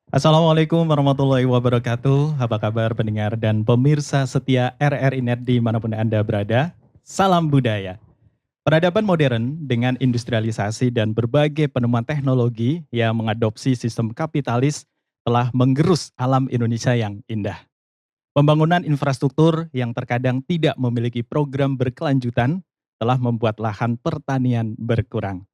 Assalamualaikum warahmatullahi wabarakatuh. Apa kabar pendengar dan pemirsa setia RRI Net dimanapun Anda berada? Salam budaya. Peradaban modern dengan industrialisasi dan berbagai penemuan teknologi yang mengadopsi sistem kapitalis telah menggerus alam Indonesia yang indah. Pembangunan infrastruktur yang terkadang tidak memiliki program berkelanjutan telah membuat lahan pertanian berkurang.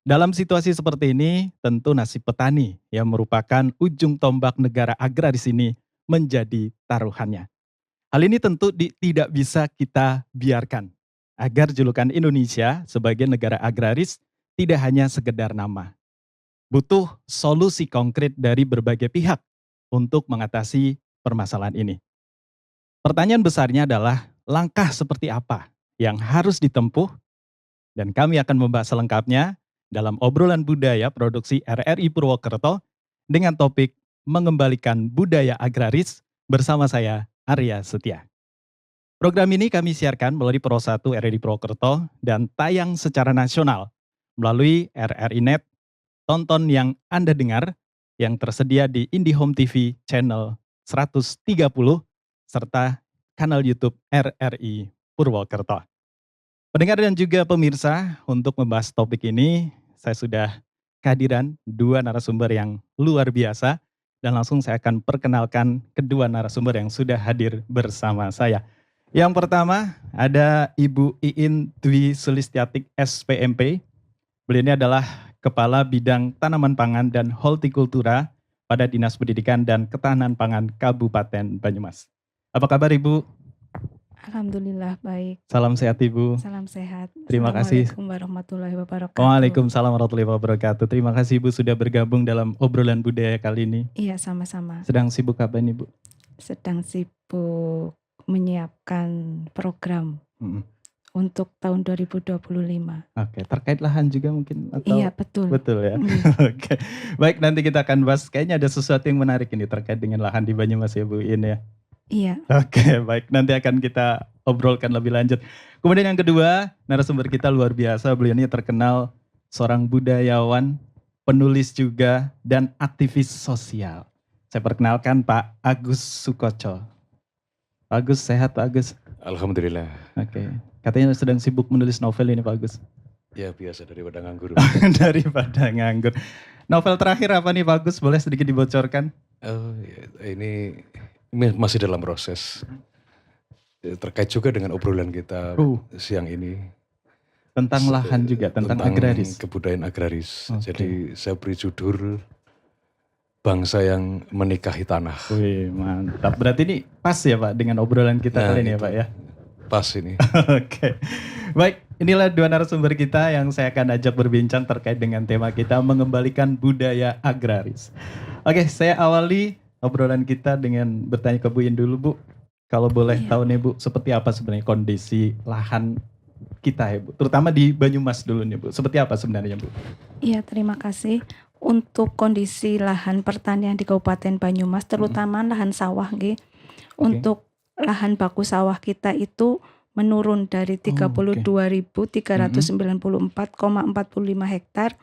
Dalam situasi seperti ini, tentu nasib petani yang merupakan ujung tombak negara agraris ini menjadi taruhannya. Hal ini tentu tidak bisa kita biarkan agar julukan Indonesia sebagai negara agraris tidak hanya sekedar nama. Butuh solusi konkret dari berbagai pihak untuk mengatasi permasalahan ini. Pertanyaan besarnya adalah langkah seperti apa yang harus ditempuh, dan kami akan membahas selengkapnya dalam obrolan budaya produksi RRI Purwokerto dengan topik mengembalikan budaya agraris bersama saya Arya Setia. Program ini kami siarkan melalui Pro 1 RRI Purwokerto dan tayang secara nasional melalui RRI Net, tonton yang Anda dengar yang tersedia di IndiHome TV channel 130 serta kanal YouTube RRI Purwokerto. Pendengar dan juga pemirsa, untuk membahas topik ini, saya sudah kehadiran dua narasumber yang luar biasa, dan langsung saya akan perkenalkan kedua narasumber yang sudah hadir bersama saya. Yang pertama ada Ibu Iin Dwi Sulistiatik SPMP. Beliau ini adalah Kepala Bidang Tanaman Pangan dan Hortikultura pada Dinas Pendidikan dan Ketahanan Pangan Kabupaten Banyumas. Apa kabar Ibu? Alhamdulillah baik. Salam sehat Ibu. Salam sehat. Terima kasih. Assalamualaikum warahmatullahi wabarakatuh. Waalaikumsalam warahmatullahi wabarakatuh. Terima kasih Ibu sudah bergabung dalam obrolan budaya kali ini. Iya, sama-sama. Sedang sibuk apa nih Bu? Sedang sibuk menyiapkan program untuk tahun 2025. Oke, terkait lahan juga mungkin atau? Iya, betul. Betul ya. Oke. Baik, nanti kita akan bahas. Kayaknya ada sesuatu yang menarik ini terkait dengan lahan di Banyumas ya Bu In ya. Iya. Oke, baik. Nanti akan kita obrolkan lebih lanjut. Kemudian yang kedua, narasumber kita luar biasa. Beliau ini terkenal seorang budayawan, penulis juga, dan aktivis sosial. Saya perkenalkan Pak Agus Sukoco. Pak Agus, sehat Pak Agus? Alhamdulillah. Oke. Katanya sedang sibuk menulis novel ini Pak Agus. Ya biasa daripada nganggur. Daripada nganggur. Novel terakhir apa nih Pak Agus? Boleh sedikit dibocorkan? Oh, ya, ini masih dalam proses. Terkait juga dengan obrolan kita siang ini. Tentang lahan juga, tentang agraris. Kebudayaan agraris. Okay. Jadi saya beri judul Bangsa yang Menikahi Tanah. Wih, mantap. Berarti ini pas ya Pak dengan obrolan kita kali ini ya Pak ya? Pas ini. Oke. Baik, inilah dua narasumber kita yang saya akan ajak berbincang terkait dengan tema kita mengembalikan budaya agraris. Oke, saya awali obrolan kita dengan bertanya ke Bu In dulu Bu. Kalau boleh tahu nih Bu, seperti apa sebenarnya kondisi lahan kita ya Bu? Terutama di Banyumas dulu nih Bu, seperti apa sebenarnya Bu? Iya, terima kasih. Untuk kondisi lahan pertanian di Kabupaten Banyumas, terutama lahan sawah nggih. Untuk lahan baku sawah kita itu menurun dari 32.394,45 hektar.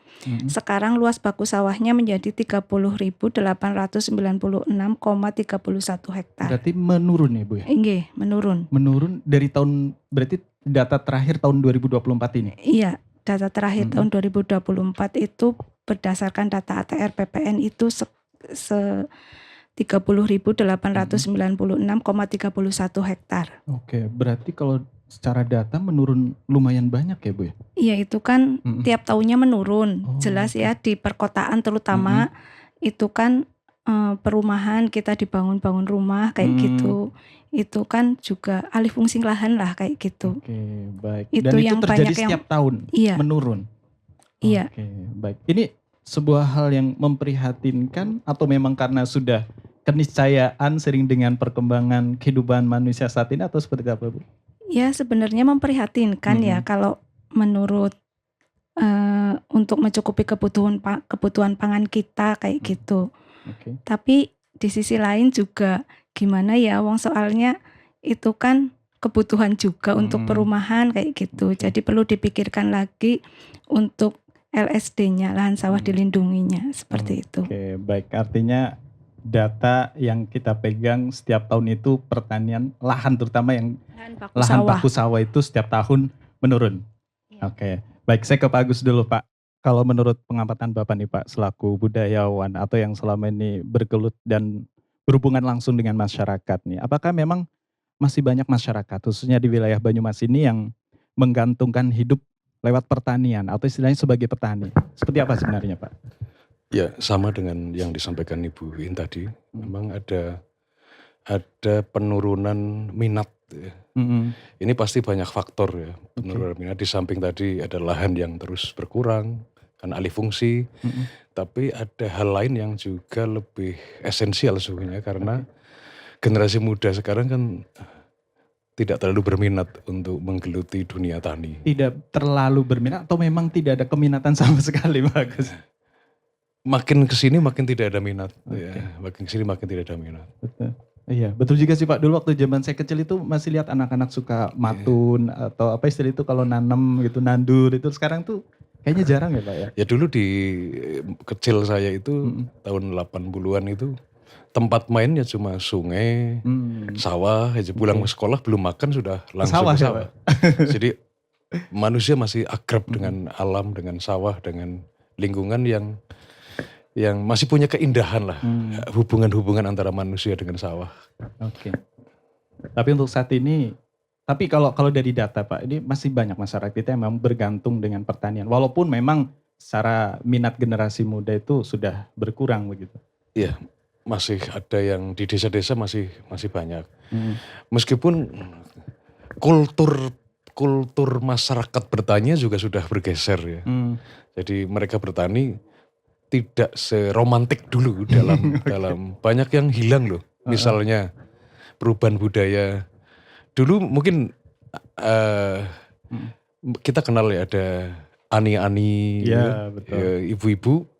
Sekarang luas baku sawahnya menjadi 30.896,31 hektar. Berarti menurun ya Bu ya? Nggih, menurun. Menurun dari tahun, berarti data terakhir tahun 2024 ini? Iya, data terakhir tahun 2024 itu berdasarkan data ATR PPN itu 30.896,31 hektar. Oke, berarti kalau secara data menurun lumayan banyak ya Bu ya? Iya, itu kan tiap tahunnya menurun. Jelas ya di perkotaan terutama itu kan perumahan kita dibangun-bangun rumah kayak gitu. Itu kan juga alih fungsi lahan lah kayak gitu. Oke, baik. Itu Dan yang itu terjadi banyak setiap tahun menurun? Iya. Oke, baik. Ini sebuah hal yang memprihatinkan atau memang karena sudah keniscayaan sering dengan perkembangan kehidupan manusia saat ini atau seperti apa Bu? Ya sebenarnya memprihatinkan ya kalau menurut untuk mencukupi kebutuhan pangan kita kayak gitu. Tapi di sisi lain juga gimana ya, wong soalnya itu kan kebutuhan juga untuk perumahan kayak gitu. Jadi perlu dipikirkan lagi untuk LSD-nya, lahan sawah dilindunginya, seperti itu. Oke, baik. Artinya data yang kita pegang setiap tahun itu pertanian lahan, terutama yang lahan baku sawah itu setiap tahun menurun. Ya. Oke, baik, saya ke Pak Agus dulu Pak. Kalau menurut pengamatan Bapak nih Pak, selaku budayawan atau yang selama ini bergelut dan berhubungan langsung dengan masyarakat nih, apakah memang masih banyak masyarakat, khususnya di wilayah Banyumas ini, yang menggantungkan hidup lewat pertanian atau istilahnya sebagai petani? Seperti apa sebenarnya Pak? Ya, sama dengan yang disampaikan Ibu In tadi. Memang ada penurunan minat ya. Ini pasti banyak faktor ya. Penurunan minat, di samping tadi ada lahan yang terus berkurang karena alih fungsi. Tapi ada hal lain yang juga lebih esensial sebenarnya, karena generasi muda sekarang kan tidak terlalu berminat untuk menggeluti dunia tani. Tidak terlalu berminat atau memang tidak ada keminatan sama sekali Pak Agus? Makin kesini makin tidak ada minat. Ya, makin kesini makin tidak ada minat. Betul. Iya, betul juga sih Pak. Dulu waktu zaman saya kecil itu masih lihat anak-anak suka matun atau apa istilah itu kalau nanam gitu, nandur itu. Sekarang tuh kayaknya jarang ya Pak ya? Ya dulu di kecil saya itu tahun 80-an itu tempat mainnya cuma sungai, sawah, aja pulang ke sekolah belum makan sudah langsung ke sawah. Jadi manusia masih akrab dengan alam, dengan sawah, dengan lingkungan yang masih punya keindahan lah, hubungan-hubungan antara manusia dengan sawah. Oke. Tapi untuk saat ini, tapi kalau dari data Pak, ini masih banyak masyarakat kita yang memang bergantung dengan pertanian. Walaupun memang secara minat generasi muda itu sudah berkurang begitu. Iya, masih ada yang di desa-desa masih banyak. Meskipun kultur masyarakat bertani juga sudah bergeser ya. Jadi mereka bertani tidak seromantik dulu dalam banyak yang hilang loh. Misalnya perubahan budaya. Dulu mungkin kita kenal ya, ada ani-ani, ya, betul. Ya,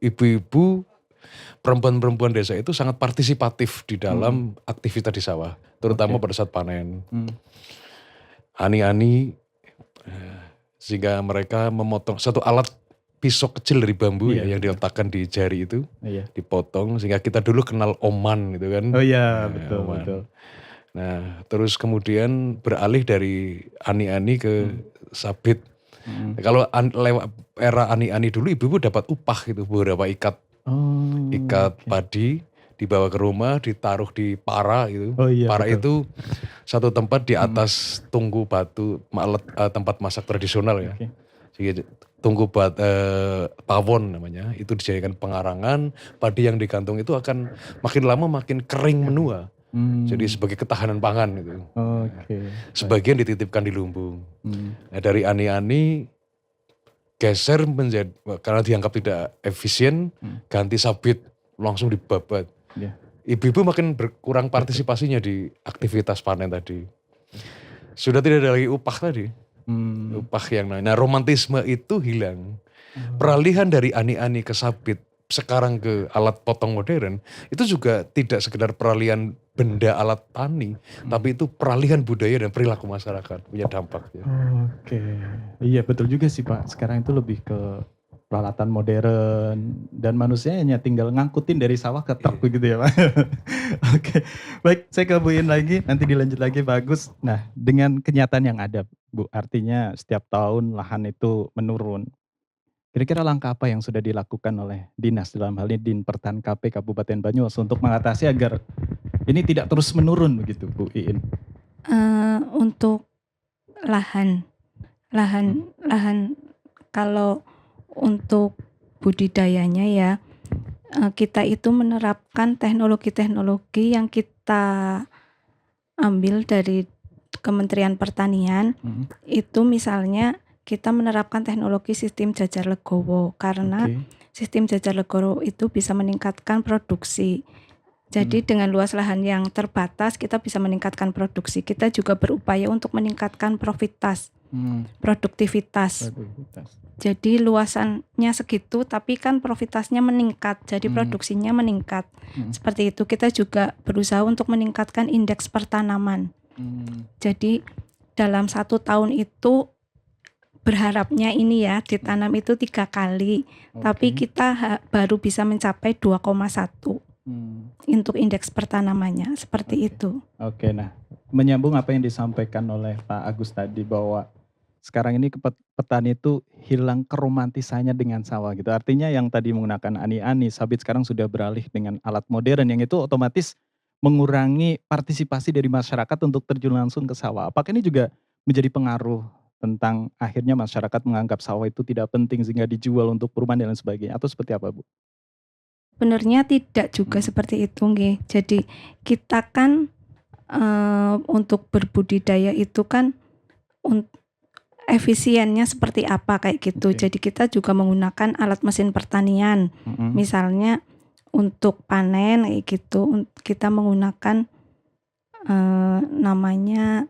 ibu-ibu, perempuan-perempuan desa itu sangat partisipatif di dalam aktivitas di sawah, terutama pada saat panen. Ani-ani, sehingga mereka memotong satu alat pisau kecil dari bambu yang diletakkan di jari itu, dipotong, sehingga kita dulu kenal oman gitu kan. Oh iya, betul, oman. Betul. Nah, terus kemudian beralih dari ani-ani ke sabit. Kalau lewat era ani-ani dulu, ibu-ibu dapat upah gitu, beberapa ikat padi, dibawa ke rumah, ditaruh di para gitu. Para itu satu tempat di atas tungku batu, tempat masak tradisional ya. Jadi tungku pawon namanya, itu dijadikan pengarangan. Padi yang digantung itu akan makin lama makin kering menua. Jadi sebagai ketahanan pangan gitu. Sebagian dititipkan di lumbung. Nah, dari ani-ani geser menjadi, karena dianggap tidak efisien, ganti sabit, langsung dibabat. Ibu-ibu makin berkurang partisipasinya di aktivitas panen tadi. Sudah tidak ada lagi upah tadi. Upah yang lain. Nah, romantisme itu hilang. Peralihan dari ani-ani ke sabit, sekarang ke alat potong modern, itu juga tidak sekedar peralihan benda alat tani, tapi itu peralihan budaya dan perilaku masyarakat, punya dampak. Ya. Iya betul juga sih Pak, sekarang itu lebih ke peralatan modern, dan manusia hanya tinggal ngangkutin dari sawah ke truk begitu ya Pak. Baik, saya ke Bu In lagi, nanti dilanjut lagi Pak Agus. Nah, dengan kenyataan yang ada Bu, artinya setiap tahun lahan itu menurun. Kira-kira langkah apa yang sudah dilakukan oleh dinas, dalam hal ini Din Pertan KP Kabupaten Banyumas, untuk mengatasi agar ini tidak terus menurun begitu Bu Iin? Untuk lahan kalau untuk budidayanya ya, kita itu menerapkan teknologi-teknologi yang kita ambil dari Kementerian Pertanian. Itu misalnya kita menerapkan teknologi sistem jajar legowo, karena sistem jajar legowo itu bisa meningkatkan produksi. Jadi dengan luas lahan yang terbatas kita bisa meningkatkan produksi. Kita juga berupaya untuk meningkatkan produktivitas. Jadi luasannya segitu tapi kan profitasinya meningkat, jadi produksinya meningkat. Seperti itu. Kita juga berusaha untuk meningkatkan indeks pertanaman. Jadi dalam 1 tahun itu berharapnya ini ya ditanam itu 3 kali, tapi kita baru bisa mencapai 2,1. untuk indeks pertanamannya seperti itu. Oke, nah menyambung apa yang disampaikan oleh Pak Agus tadi bahwa sekarang ini petani itu hilang keromantisannya dengan sawah gitu. Artinya yang tadi menggunakan ani-ani, sabit sekarang sudah beralih dengan alat modern yang itu otomatis mengurangi partisipasi dari masyarakat untuk terjun langsung ke sawah. Apakah ini juga menjadi pengaruh tentang akhirnya masyarakat menganggap sawah itu tidak penting sehingga dijual untuk perumahan dan lain sebagainya, atau seperti apa, Bu? Sebenarnya tidak juga seperti itu, nggih. Jadi kita kan untuk berbudidaya itu kan efisiennya seperti apa kayak gitu. Jadi kita juga menggunakan alat mesin pertanian. Misalnya untuk panen kayak gitu, kita menggunakan namanya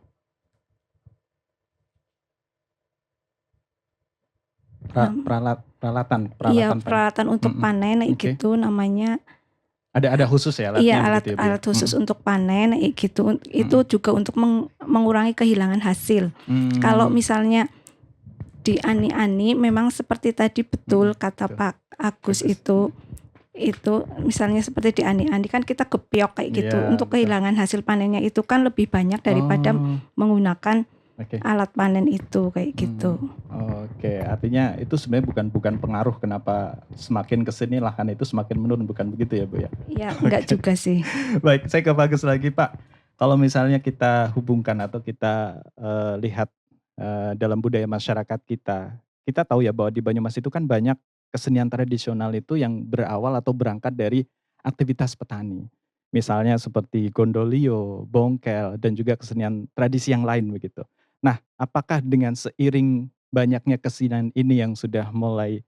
peralatan peralatan untuk panen kayak gitu namanya. Ada khusus ya alatnya? Iya, alat khusus untuk panen kayak gitu. Itu juga untuk mengurangi kehilangan hasil. Kalau misalnya di ani-ani memang seperti tadi betul kata Pak Agus itu misalnya seperti di ani-ani kan kita gepiok kayak gitu. Untuk kehilangan hasil panennya itu kan lebih banyak daripada menggunakan alat panen itu kayak gitu. Oke, artinya itu sebenarnya bukan pengaruh kenapa semakin kesini lahan itu semakin menurun, bukan begitu ya, Bu ya? Iya, enggak juga sih. Baik, saya ke Pak Agus lagi, Pak. Kalau misalnya kita hubungkan atau kita lihat dalam budaya masyarakat kita tahu ya bahwa di Banyumas itu kan banyak kesenian tradisional itu yang berawal atau berangkat dari aktivitas petani. Misalnya seperti gondolio, bongkel, dan juga kesenian tradisi yang lain begitu. Nah, apakah dengan seiring banyaknya kesenian ini yang sudah mulai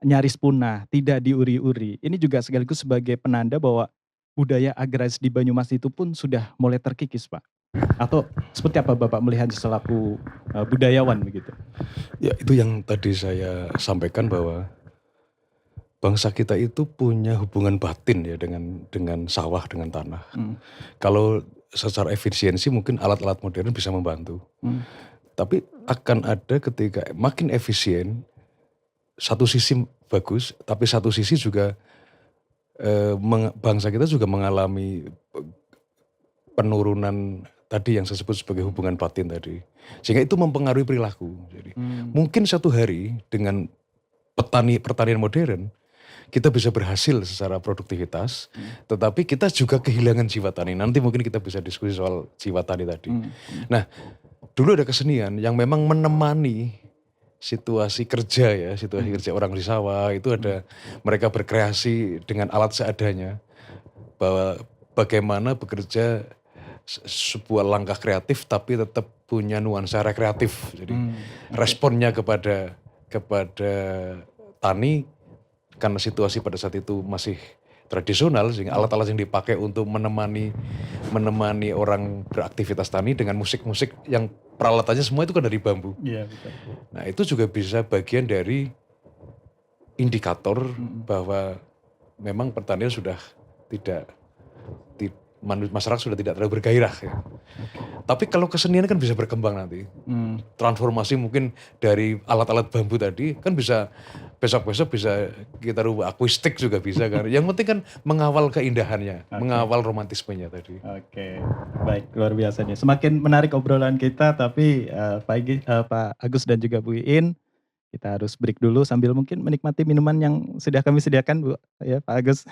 nyaris punah, tidak diuri-uri, ini juga sekaligus sebagai penanda bahwa budaya agraris di Banyumas itu pun sudah mulai terkikis, Pak? Atau seperti apa Bapak melihat selaku budayawan begitu? Ya, itu yang tadi saya sampaikan bahwa bangsa kita itu punya hubungan batin ya dengan sawah, dengan tanah. Kalau secara efisiensi mungkin alat-alat modern bisa membantu. Tapi akan ada ketika makin efisien, satu sisi bagus, tapi satu sisi juga bangsa kita juga mengalami penurunan tadi yang saya sebut sebagai hubungan batin tadi. Sehingga itu mempengaruhi perilaku. Jadi mungkin satu hari dengan pertanian modern, kita bisa berhasil secara produktivitas, tetapi kita juga kehilangan jiwa tani. Nanti mungkin kita bisa diskusi soal jiwa tani tadi. Nah, dulu ada kesenian yang memang menemani situasi kerja ya, situasi kerja orang di sawah, itu ada mereka berkreasi dengan alat seadanya, bahwa bagaimana bekerja sebuah langkah kreatif tapi tetap punya nuansa rekreatif. Jadi responnya kepada tani, karena situasi pada saat itu masih tradisional, sehingga alat-alat yang dipakai untuk menemani orang beraktivitas tani dengan musik-musik yang peralatannya semua itu kan dari bambu. Iya, betul. Nah, itu juga bisa bagian dari indikator bahwa memang pertanian sudah masyarakat sudah tidak terlalu bergairah ya. Tapi kalau kesenian kan bisa berkembang nanti. Transformasi mungkin dari alat-alat bambu tadi kan bisa besok-besok bisa kita rubah akustik juga bisa kan. Yang penting kan mengawal keindahannya, mengawal romantismenya tadi. Oke, baik, luar biasa nih. Semakin menarik obrolan kita, tapi Pak Agus dan juga Bu Iin, kita harus break dulu sambil mungkin menikmati minuman yang sudah kami sediakan, Bu, ya Pak Agus.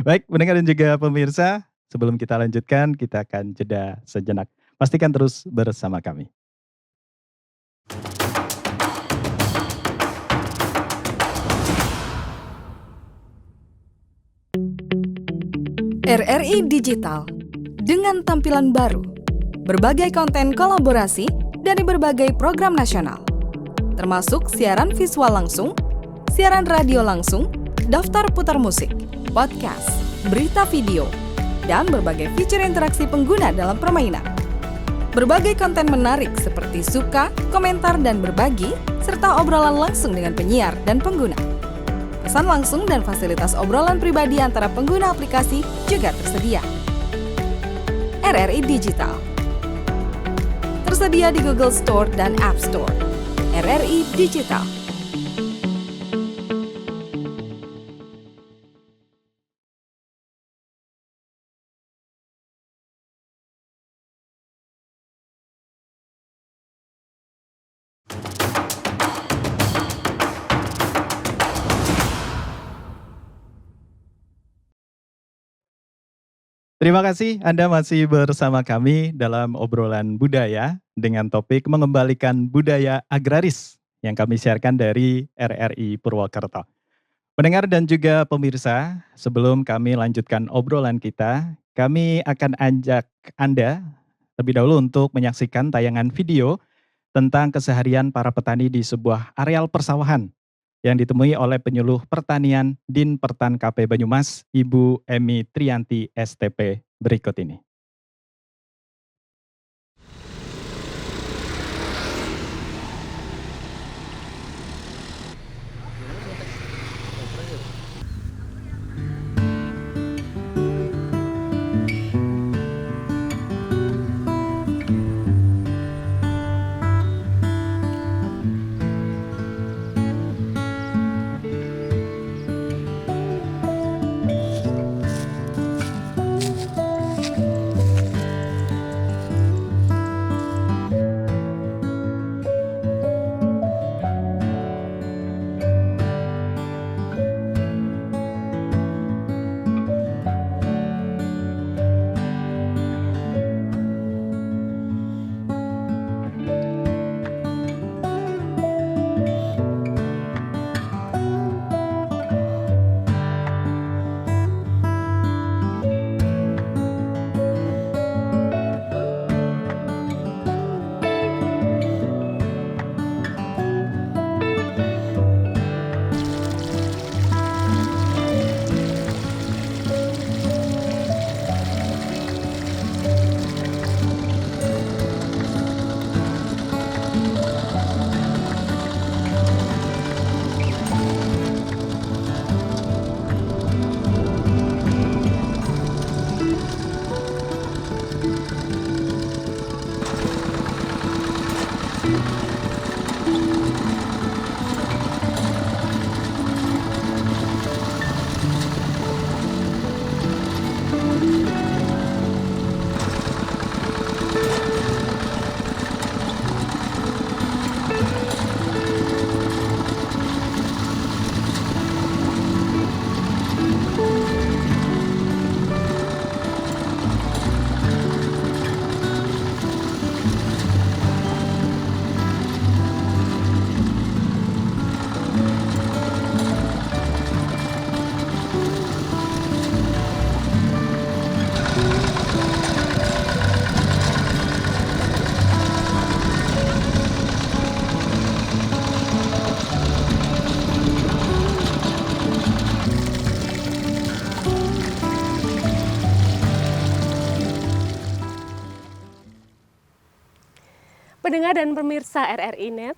Baik, pendengar dan juga pemirsa, sebelum kita lanjutkan, kita akan jeda sejenak. Pastikan terus bersama kami. RRI Digital dengan tampilan baru, berbagai konten kolaborasi dari berbagai program nasional, termasuk siaran visual langsung, siaran radio langsung, daftar putar musik, podcast, berita video, dan berbagai fitur interaksi pengguna dalam permainan. Berbagai konten menarik seperti suka, komentar, dan berbagi, serta obrolan langsung dengan penyiar dan pengguna. Pesan langsung dan fasilitas obrolan pribadi antara pengguna aplikasi juga tersedia. RRI Digital tersedia di Google Store dan App Store. RRI Digital. Terima kasih Anda masih bersama kami dalam obrolan budaya dengan topik mengembalikan budaya agraris yang kami siarkan dari RRI Purwokerto. Pendengar dan juga pemirsa, sebelum kami lanjutkan obrolan kita, kami akan ajak Anda terlebih dahulu untuk menyaksikan tayangan video tentang keseharian para petani di sebuah areal persawahan yang ditemui oleh penyuluh pertanian Din Pertan KP Banyumas, Ibu Emi Trianti STP berikut ini. Pendengar dan pemirsa RRI Net,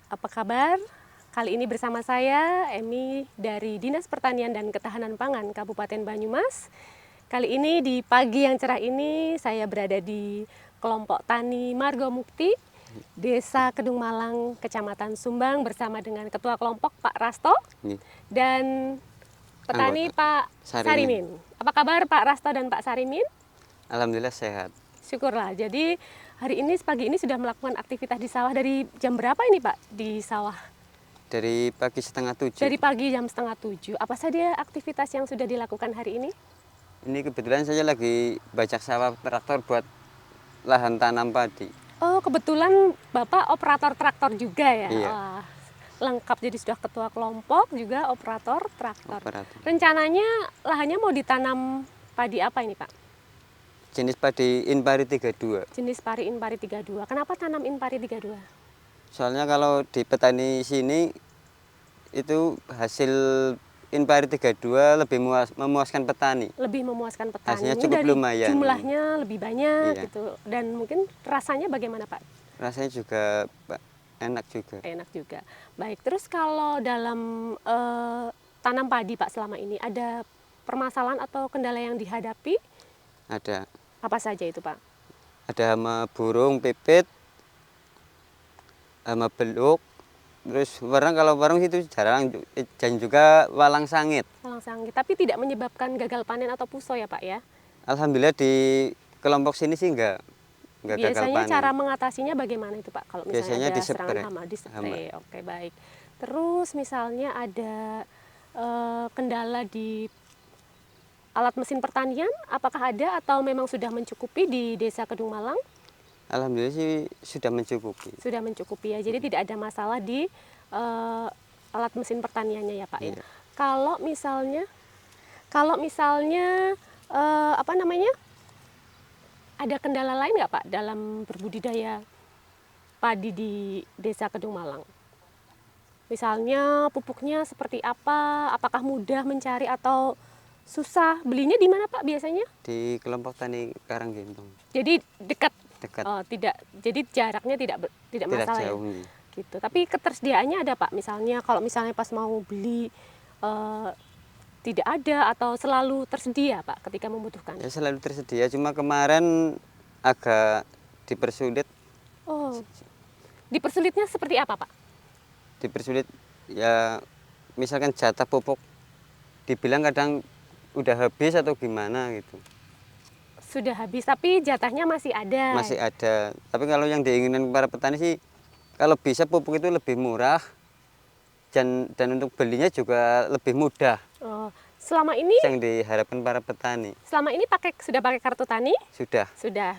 apa kabar? Kali ini bersama saya, Emi dari Dinas Pertanian dan Ketahanan Pangan Kabupaten Banyumas. Kali ini di pagi yang cerah ini saya berada di kelompok tani Margo Mukti, Desa Kedung Malang, Kecamatan Sumbang bersama dengan Ketua Kelompok Pak Rasto dan petani Pak Sarimin. Apa kabar Pak Rasto dan Pak Sarimin? Alhamdulillah sehat. Syukurlah. Jadi hari ini pagi ini sudah melakukan aktivitas di sawah dari jam berapa ini Pak di sawah? Dari pagi 6:30. Dari pagi jam 6:30. Apa saja aktivitas yang sudah dilakukan hari ini? Ini kebetulan saya lagi bajak sawah traktor buat lahan tanam padi. Oh, kebetulan Bapak operator traktor juga ya? Iya. Wah, lengkap, jadi sudah ketua kelompok juga operator traktor. Operator. Rencananya lahannya mau ditanam padi apa ini Pak? Jenis padi Inpari 32. Jenis pari Inpari 32. Kenapa tanam Inpari 32? Soalnya kalau di petani sini itu hasil Inpari 32 lebih memuaskan petani. Lebih memuaskan petani. Hasilnya Ini cukup dari lumayan. jumlahnya lebih banyak Iya. gitu. Dan mungkin rasanya bagaimana Pak? Rasanya juga enak juga. Enak juga. Baik, terus kalau dalam tanam padi Pak selama ini ada permasalahan atau kendala yang dihadapi? Ada. Apa saja itu Pak? Ada hama burung, pipit, hama beluk, terus kalau warung itu jarang, dan juga walang sangit. Walang sangit, tapi tidak menyebabkan gagal panen atau puso ya Pak ya? Alhamdulillah di kelompok sini sih enggak gagal Biasanya panen. cara mengatasinya bagaimana itu Pak? Kalau misalnya Biasanya ada dispray. serangan hama, dispray. Oke, baik. Terus misalnya ada kendala di alat mesin pertanian apakah ada atau memang sudah mencukupi di Desa Kedung Malang? Alhamdulillah sih sudah mencukupi. Sudah mencukupi ya, jadi tidak ada masalah di alat mesin pertaniannya ya Pak ya. Iya. Kalau misalnya apa namanya, ada kendala lain nggak Pak dalam berbudidaya padi di Desa Kedung Malang? Misalnya pupuknya seperti apa? Apakah mudah mencari atau susah? Belinya di mana Pak biasanya? Di kelompok tani Karanggentung. Jadi dekat. Dekat. Oh, tidak. Jadi jaraknya tidak Tidak masalah ya. jauh. Nggih. Gitu. Tapi ketersediaannya ada Pak. Misalnya kalau misalnya pas mau beli tidak ada atau selalu tersedia Pak ketika membutuhkan. Ya selalu tersedia, cuma kemarin agak dipersulit. Oh. Dipersulitnya seperti apa Pak? Dipersulit ya, misalkan jatah pupuk dibilang kadang udah habis atau gimana gitu. Sudah habis tapi jatahnya masih ada. Masih ada. Tapi kalau yang diinginkan para petani sih, kalau bisa pupuk itu lebih murah dan untuk belinya juga lebih mudah. Oh, selama ini Yang diharapkan para petani. sudah pakai kartu tani? Sudah. Sudah.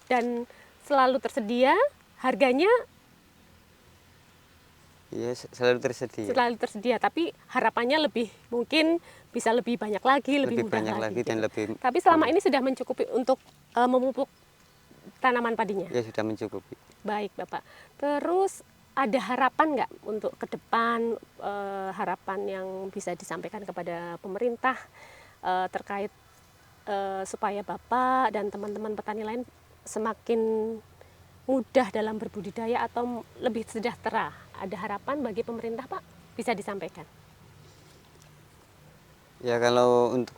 Dan selalu tersedia, harganya Ya selalu tersedia. selalu tersedia, tapi harapannya mungkin bisa lebih banyak lagi, lebih mudah banyak lagi dan gitu. lebih. Tapi selama ini sudah mencukupi untuk memupuk tanaman padinya. Ya sudah mencukupi. Baik Bapak. Terus ada harapan nggak untuk ke depan, harapan yang bisa disampaikan kepada pemerintah terkait supaya Bapak dan teman-teman petani lain semakin mudah dalam berbudidaya atau lebih sejahtera? Ada harapan bagi pemerintah Pak? Bisa disampaikan? Ya kalau untuk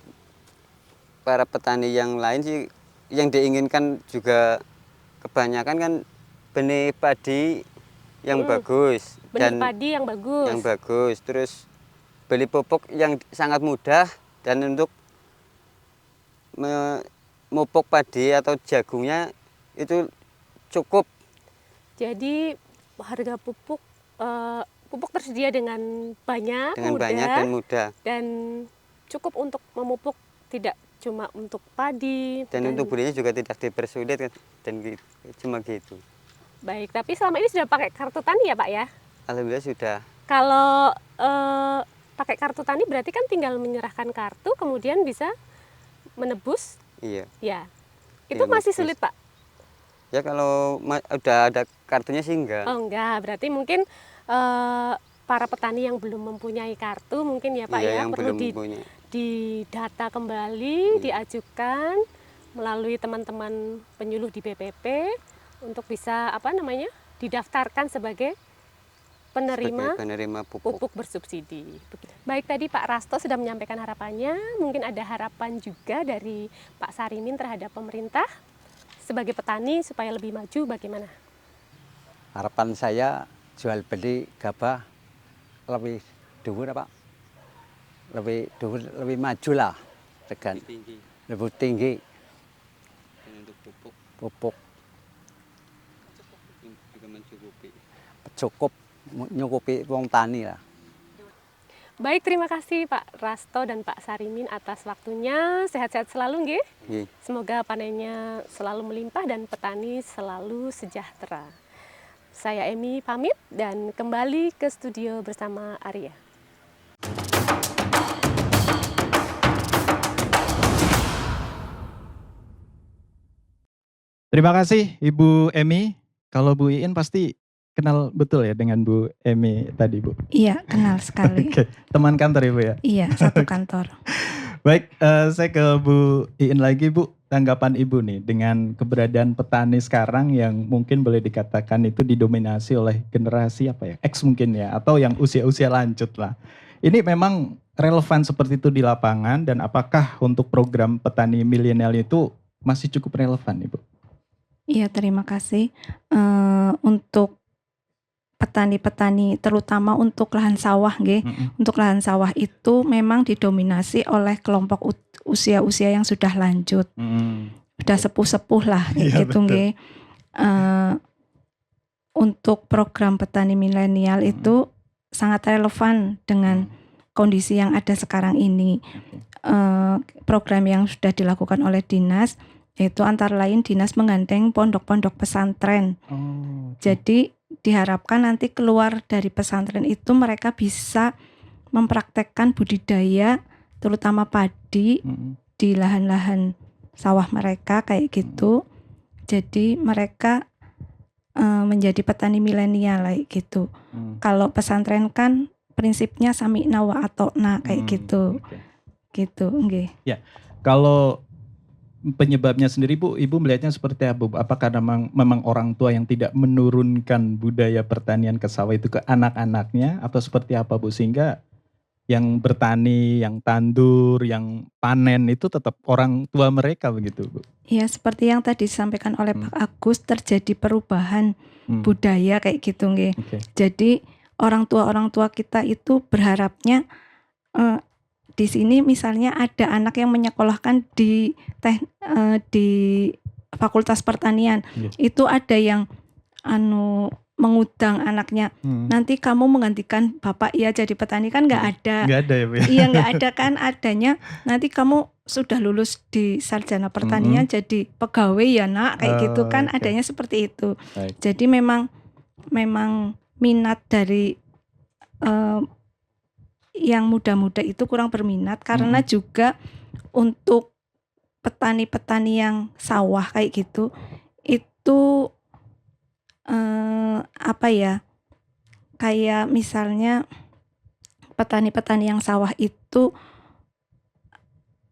para petani yang lain sih, yang diinginkan juga kebanyakan kan benih padi yang bagus. Benih padi yang bagus. Yang bagus. Terus beli pupuk yang sangat mudah, dan untuk memupuk padi atau jagungnya itu cukup. Jadi harga pupuk tersedia dengan banyak, mudah. Dan cukup untuk memupuk, tidak cuma untuk padi. Dan untuk belinya juga tidak dipersulit kan, dan cuma gitu. Baik, tapi selama ini sudah pakai kartu tani ya Pak ya? Alhamdulillah sudah. Kalau pakai kartu tani berarti kan tinggal menyerahkan kartu kemudian bisa menebus. Iya. Ya. Itu masih sulit Pak? Ya kalau udah ada kartunya sih enggak. Oh enggak, berarti mungkin para petani yang belum mempunyai kartu mungkin ya Pak Iya, ya, perlu didata kembali, diajukan melalui teman-teman penyuluh di BPP untuk bisa didaftarkan sebagai penerima pupuk bersubsidi. Baik, tadi Pak Rasto sudah menyampaikan harapannya, mungkin ada harapan juga dari Pak Sarimin terhadap pemerintah sebagai petani supaya lebih maju, bagaimana? Harapan saya jual beli gabah lebih dhuwur Pak. Lebih maju lah, lebih tinggi. Dan untuk Pupuk juga mencukupi. cukup nyukupi wong tani lah. Baik, terima kasih Pak Rasto dan Pak Sarimin atas waktunya. Sehat-sehat selalu nggih. Semoga panennya selalu melimpah dan petani selalu sejahtera. Saya Emi pamit dan kembali ke studio bersama Arya. Terima kasih Ibu Emi. Kalau Bu Iin pasti kenal betul ya dengan Bu Emi tadi Bu? Iya, kenal sekali. Oke, teman kantor Ibu ya? Iya, satu kantor. Baik, saya ke Bu Iin lagi Bu. Tanggapan Ibu nih dengan keberadaan petani sekarang yang mungkin boleh dikatakan itu didominasi oleh generasi X mungkin ya, atau yang usia-usia lanjut lah. Ini memang relevan seperti itu di lapangan, dan apakah untuk program petani milenial itu masih cukup relevan Ibu? Iya, terima kasih. Untuk petani-petani, terutama untuk lahan sawah, untuk lahan sawah itu memang didominasi oleh kelompok usia-usia yang sudah lanjut, sudah sepuh-sepuh lah, gitu nggih. Untuk program petani milenial itu sangat relevan dengan kondisi yang ada sekarang ini. program yang sudah dilakukan oleh dinas, yaitu antara lain dinas menggandeng pondok-pondok pesantren. Jadi diharapkan nanti keluar dari pesantren itu mereka bisa mempraktekkan budidaya terutama padi di lahan-lahan sawah mereka kayak gitu. Jadi mereka menjadi petani milenial kayak gitu. Kalau pesantren kan prinsipnya sami'na wa atokna kayak gitu. Gitu, nggih. Ya. Kalau penyebabnya sendiri Bu, Ibu melihatnya seperti apa Bu? Apakah memang orang tua yang tidak menurunkan budaya pertanian ke sawah itu ke anak-anaknya atau seperti apa Bu? Sehingga yang bertani, yang tandur, yang panen itu tetap orang tua mereka begitu Bu? Ya seperti yang tadi disampaikan oleh Pak Agus, terjadi perubahan budaya kayak gitu nggih. Jadi orang tua kita itu berharapnya di sini misalnya ada anak yang menyekolahkan di Fakultas Pertanian, itu ada yang mengundang anaknya, nanti kamu menggantikan bapak ya jadi petani, kan nggak ada. Nggak ada ya Bu? Iya nggak ada kan, adanya nanti kamu sudah lulus di sarjana pertanian jadi pegawai ya nak, kayak gitu kan, adanya seperti itu. Jadi memang minat dari yang muda-muda itu kurang berminat karena juga untuk petani-petani yang sawah kayak gitu itu kayak misalnya petani-petani yang sawah itu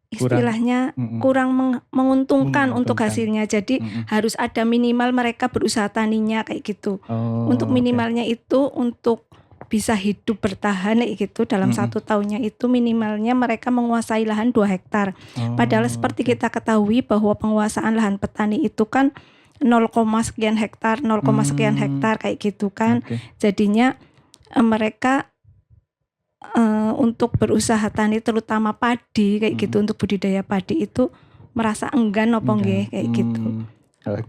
istilahnya kurang menguntungkan untuk hasilnya. Jadi harus ada minimal mereka berusaha taninya kayak gitu. Untuk minimalnya itu untuk bisa hidup bertahan kayak gitu dalam 1 tahunnya itu minimalnya mereka menguasai lahan 2 hektar. Padahal seperti kita ketahui bahwa penguasaan lahan petani itu kan 0, sekian hektar, 0, sekian hektar kayak gitu kan. Jadinya mereka untuk berusaha tani terutama padi kayak gitu, untuk budidaya padi itu merasa enggan apa nggih kayak gitu.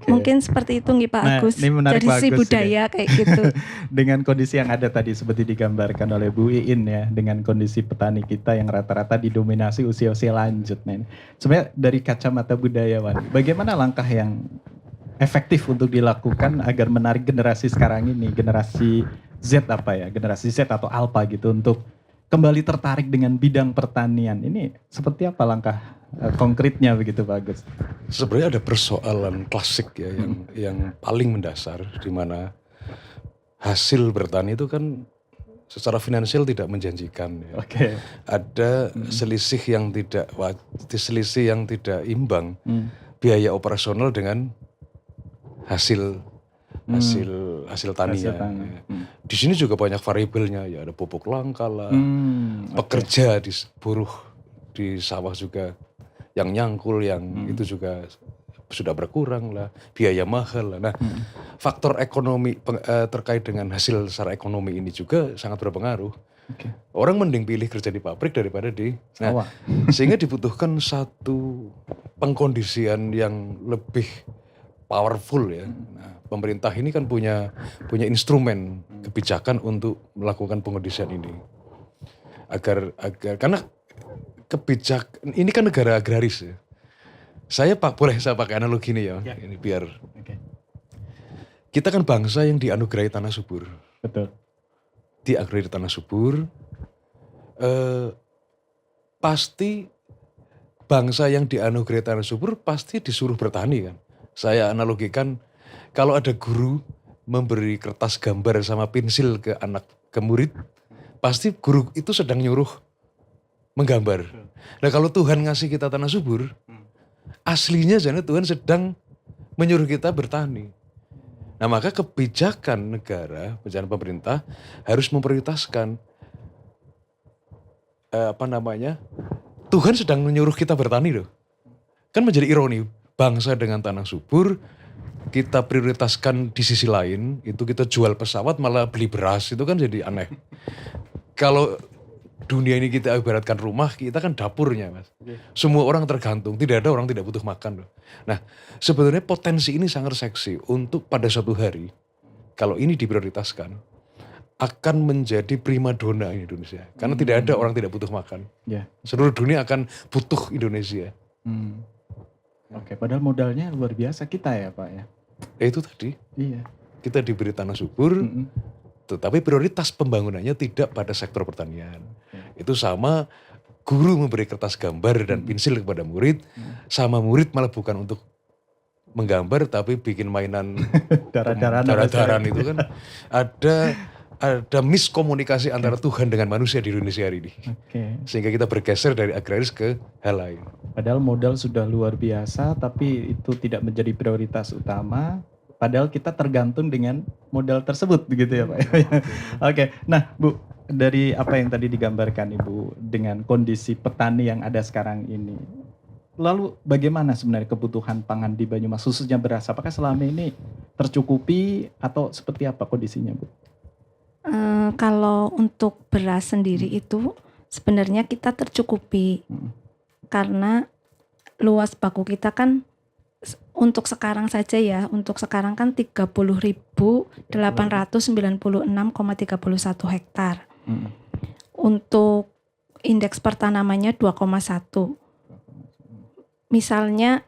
Mungkin seperti itu nggih Pak Agus, dari sisi budaya kayak gitu. Dengan kondisi yang ada tadi seperti digambarkan oleh Bu Iin ya, dengan kondisi petani kita yang rata-rata didominasi usia-usia lanjut. Nah, sebenarnya dari kacamata budayawan, bagaimana langkah yang efektif untuk dilakukan agar menarik generasi sekarang ini, generasi Z generasi Z atau Alpha gitu, untuk kembali tertarik dengan bidang pertanian ini? Seperti apa langkah konkretnya begitu Pak Agus? Sebenarnya ada persoalan klasik ya yang paling mendasar, di mana hasil bertani itu kan secara finansial tidak menjanjikan ya. Ada selisih yang tidak imbang biaya operasional dengan hasil taninya. Di sini juga banyak variabelnya ya, ada pupuk langka lah, pekerja di buruh di sawah juga yang nyangkul, yang itu juga sudah berkurang lah, biaya mahal lah. Nah, faktor ekonomi terkait dengan hasil secara ekonomi ini juga sangat berpengaruh. Orang mending pilih kerja di pabrik daripada di sawah. Sehingga dibutuhkan satu pengkondisian yang lebih powerful ya. Nah, pemerintah ini kan punya instrumen kebijakan untuk melakukan pengkondisian ini. Karena kebijakan ini kan negara agraris ya. Boleh saya pakai analogi ini ya. Ini biar. Kita kan bangsa yang dianugerahi tanah subur. Betul. Dianugerahi tanah subur. Pasti bangsa yang dianugerahi tanah subur pasti disuruh bertani kan. Saya analogikan, kalau ada guru memberi kertas gambar sama pensil ke murid, pasti guru itu sedang nyuruh menggambar. Nah kalau Tuhan ngasih kita tanah subur, aslinya sebenarnya Tuhan sedang menyuruh kita bertani. Nah maka kebijakan negara, kebijakan pemerintah harus memprioritaskan Tuhan sedang menyuruh kita bertani loh. Kan menjadi ironi. Bangsa dengan tanah subur, kita prioritaskan di sisi lain, itu kita jual pesawat malah beli beras, itu kan jadi aneh. Kalau dunia ini kita ibaratkan rumah, kita kan dapurnya Mas. Semua orang tergantung, tidak ada orang tidak butuh makan loh. Nah sebenarnya potensi ini sangat seksi untuk pada suatu hari, kalau ini diprioritaskan, akan menjadi primadona Indonesia. Karena tidak ada orang tidak butuh makan. Ya. Seluruh dunia akan butuh Indonesia. Oke, padahal modalnya luar biasa kita ya Pak ya. Itu tadi. Iya. Kita diberi tanah subur, tetapi prioritas pembangunannya tidak pada sektor pertanian. Itu sama guru memberi kertas gambar dan pensil kepada murid, sama murid malah bukan untuk menggambar tapi bikin mainan darat-daran itu kan. Ada miskomunikasi antara Tuhan dengan manusia di Indonesia hari ini. Sehingga kita bergeser dari agraris ke hal lain. Padahal modal sudah luar biasa tapi itu tidak menjadi prioritas utama. Padahal kita tergantung dengan modal tersebut begitu ya Pak. Oke, nah Bu, dari apa yang tadi digambarkan Ibu dengan kondisi petani yang ada sekarang ini. Lalu bagaimana sebenarnya kebutuhan pangan di Banyumas khususnya beras? Apakah selama ini tercukupi atau seperti apa kondisinya Bu? Kalau untuk beras sendiri itu sebenarnya kita tercukupi karena luas baku kita kan untuk sekarang saja ya, untuk sekarang kan 30.896,31 hektar. Untuk indeks pertanamannya 2,1. Misalnya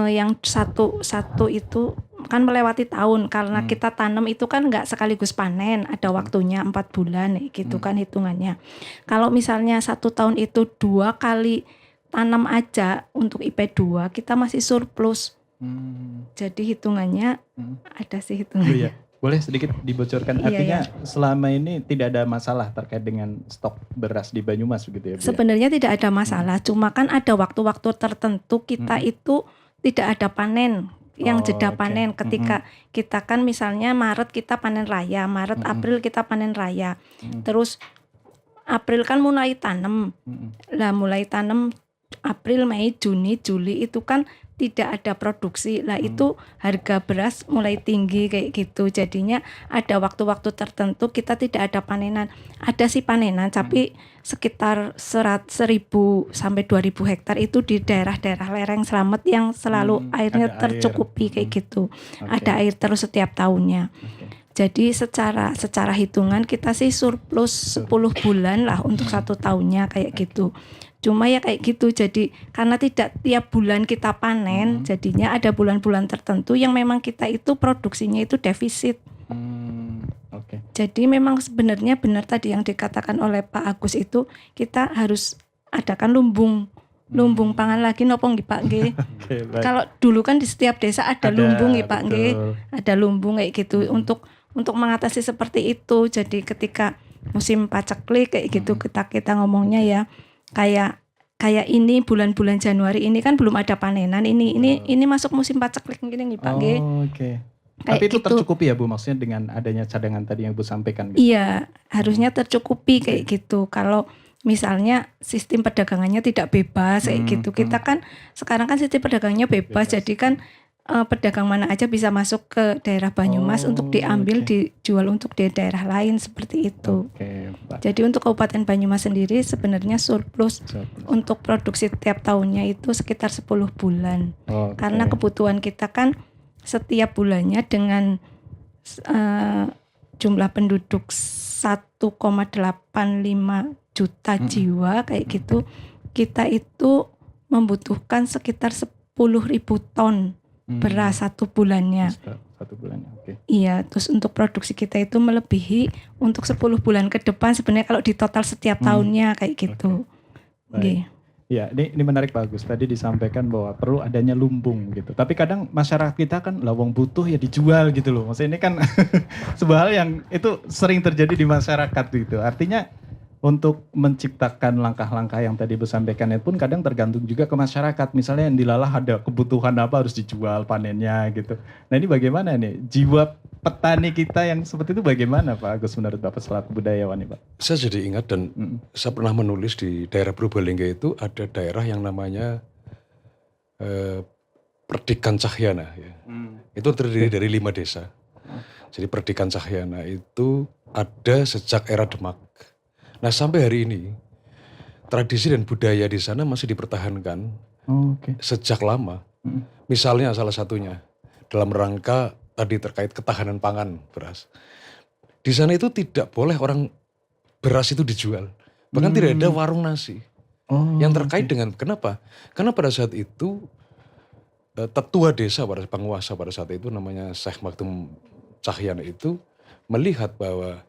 yang satu itu kan melewati tahun karena kita tanam itu kan nggak sekaligus panen, ada waktunya 4 bulan gitu kan hitungannya. Kalau misalnya 1 tahun itu 2 kali tanam aja untuk IP2 kita masih surplus. Jadi hitungannya ada sih hitungannya. Boleh sedikit dibocorkan artinya selama ini tidak ada masalah terkait dengan stok beras di Banyumas begitu ya Bu? Sebenarnya tidak ada masalah, cuma kan ada waktu-waktu tertentu kita itu tidak ada panen. Yang jeda panen ketika kita kan misalnya Maret kita panen raya, Maret April kita panen raya. Terus April kan mulai tanam. Lah mulai tanam April, Mei, Juni, Juli itu kan tidak ada produksi. Lah itu harga beras mulai tinggi kayak gitu. Jadinya ada waktu-waktu tertentu kita tidak ada panenan. Ada sih panenan tapi sekitar 1.000 sampai 2.000 hektar itu di daerah-daerah lereng Slamet yang selalu airnya tercukupi kayak gitu. Ada air terus setiap tahunnya. Jadi secara hitungan kita sih surplus 10 bulan lah untuk 1 tahunnya kayak gitu. Cuma ya kayak gitu, jadi karena tidak tiap bulan kita panen, jadinya ada bulan-bulan tertentu yang memang kita itu produksinya itu defisit. Jadi memang sebenarnya benar tadi yang dikatakan oleh Pak Agus itu kita harus adakan lumbung pangan lagi nopo nggih Pak nggih. Kalau dulu kan di setiap desa ada lumbung nggih Pak nggih, ada lumbung kayak gitu untuk mengatasi seperti itu. Jadi ketika musim paceklik kayak gitu kita ngomongnya ya. Kayak ini bulan-bulan Januari ini kan belum ada panenan, ini masuk musim paceklik gini nih Pak nggih. Tapi itu gitu. Tercukupi ya Bu maksudnya dengan adanya cadangan tadi yang Bu sampaikan gitu. Iya, harusnya tercukupi kayak gitu. Kalau misalnya sistem perdagangannya tidak bebas kayak gitu. Kita kan sekarang kan sistem perdagangannya bebas. Jadi kan pedagang mana aja bisa masuk ke daerah Banyumas untuk diambil dijual untuk di daerah lain seperti itu. Jadi untuk Kabupaten Banyumas sendiri sebenarnya surplus untuk produksi tiap tahunnya itu sekitar 10 bulan. Karena kebutuhan kita kan setiap bulannya dengan jumlah penduduk 1,85 juta jiwa kayak gitu, kita itu membutuhkan sekitar 10.000 ton beras 1 bulannya. 1 bulannya, Iya, terus untuk produksi kita itu melebihi untuk 10 bulan ke depan sebenarnya kalau di total setiap tahunnya kayak gitu. Ya, ini menarik Pak Agus. Tadi disampaikan bahwa perlu adanya lumbung gitu. Tapi kadang masyarakat kita kan lawang butuh ya dijual gitu loh. Maksudnya ini kan sebuah hal yang itu sering terjadi di masyarakat gitu. Artinya untuk menciptakan langkah-langkah yang tadi disampaikan pun kadang tergantung juga ke masyarakat. Misalnya yang dilalah ada kebutuhan apa harus dijual panennya gitu. Nah ini bagaimana nih jiwa petani kita yang seperti itu bagaimana Pak Agus menurut Bapak selaku budayawan nih Pak? Saya jadi ingat dan saya pernah menulis di daerah Purbalingga itu ada daerah yang namanya Perdikan Cahyana ya. Itu terdiri dari 5 desa. Jadi Perdikan Cahyana itu ada sejak era Demak. Nah sampai hari ini tradisi dan budaya di sana masih dipertahankan sejak lama. Misalnya salah satunya dalam rangka tadi terkait ketahanan pangan beras. Di sana itu tidak boleh orang beras itu dijual. Bahkan tidak ada warung nasi. Yang terkait dengan kenapa? Karena pada saat itu tetua desa, penguasa pada saat itu namanya Syekh Makdum Cahyana itu melihat bahwa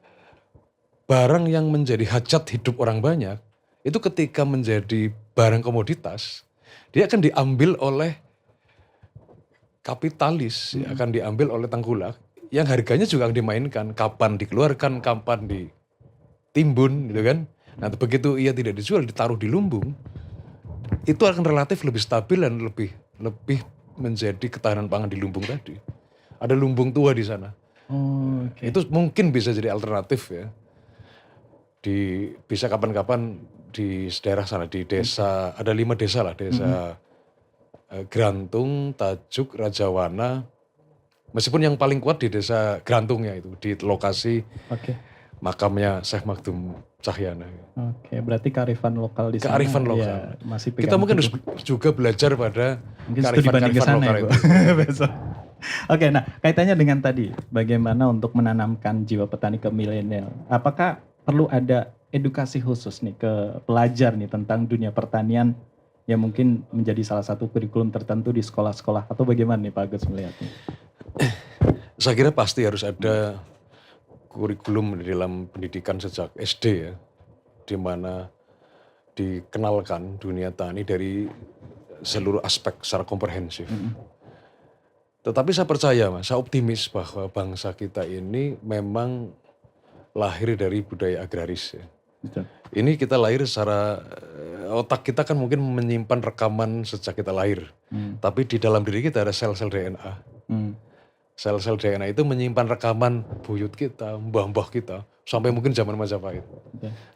barang yang menjadi hajat hidup orang banyak itu ketika menjadi barang komoditas, dia akan diambil oleh kapitalis, akan diambil oleh tengkulak yang harganya juga akan dimainkan, kapan dikeluarkan, kapan ditimbun gitu kan. Nah begitu ia tidak dijual, ditaruh di lumbung, itu akan relatif lebih stabil dan lebih menjadi ketahanan pangan di lumbung tadi. Ada lumbung tua di sana. Itu mungkin bisa jadi alternatif ya. Bisa kapan-kapan di daerah sana, di desa, ada 5 desa lah, desa Grantung, Tajuk, Rajawana. Meskipun yang paling kuat di desa Grantungnya itu, di lokasi makamnya Syekh Makdum Cahyana. Berarti kearifan lokal di sana. Kearifan lokal. Ya, masih kita mungkin harus juga belajar pada kearifan lokal itu. Oke, nah kaitannya dengan tadi, bagaimana untuk menanamkan jiwa petani ke milenial. Apakah perlu ada edukasi khusus nih ke pelajar nih tentang dunia pertanian yang mungkin menjadi salah satu kurikulum tertentu di sekolah-sekolah, atau bagaimana nih Pak Agus melihatnya? Saya kira pasti harus ada kurikulum di dalam pendidikan sejak SD ya, di mana dikenalkan dunia tani dari seluruh aspek secara komprehensif. Tetapi saya percaya Mas, saya optimis bahwa bangsa kita ini memang lahir dari budaya agraris ya. Betul. Ini kita lahir secara, otak kita kan mungkin menyimpan rekaman sejak kita lahir. Tapi di dalam diri kita ada sel-sel DNA. Sel-sel DNA itu menyimpan rekaman buyut kita, mbah-mbah kita, sampai mungkin zaman Majapahit.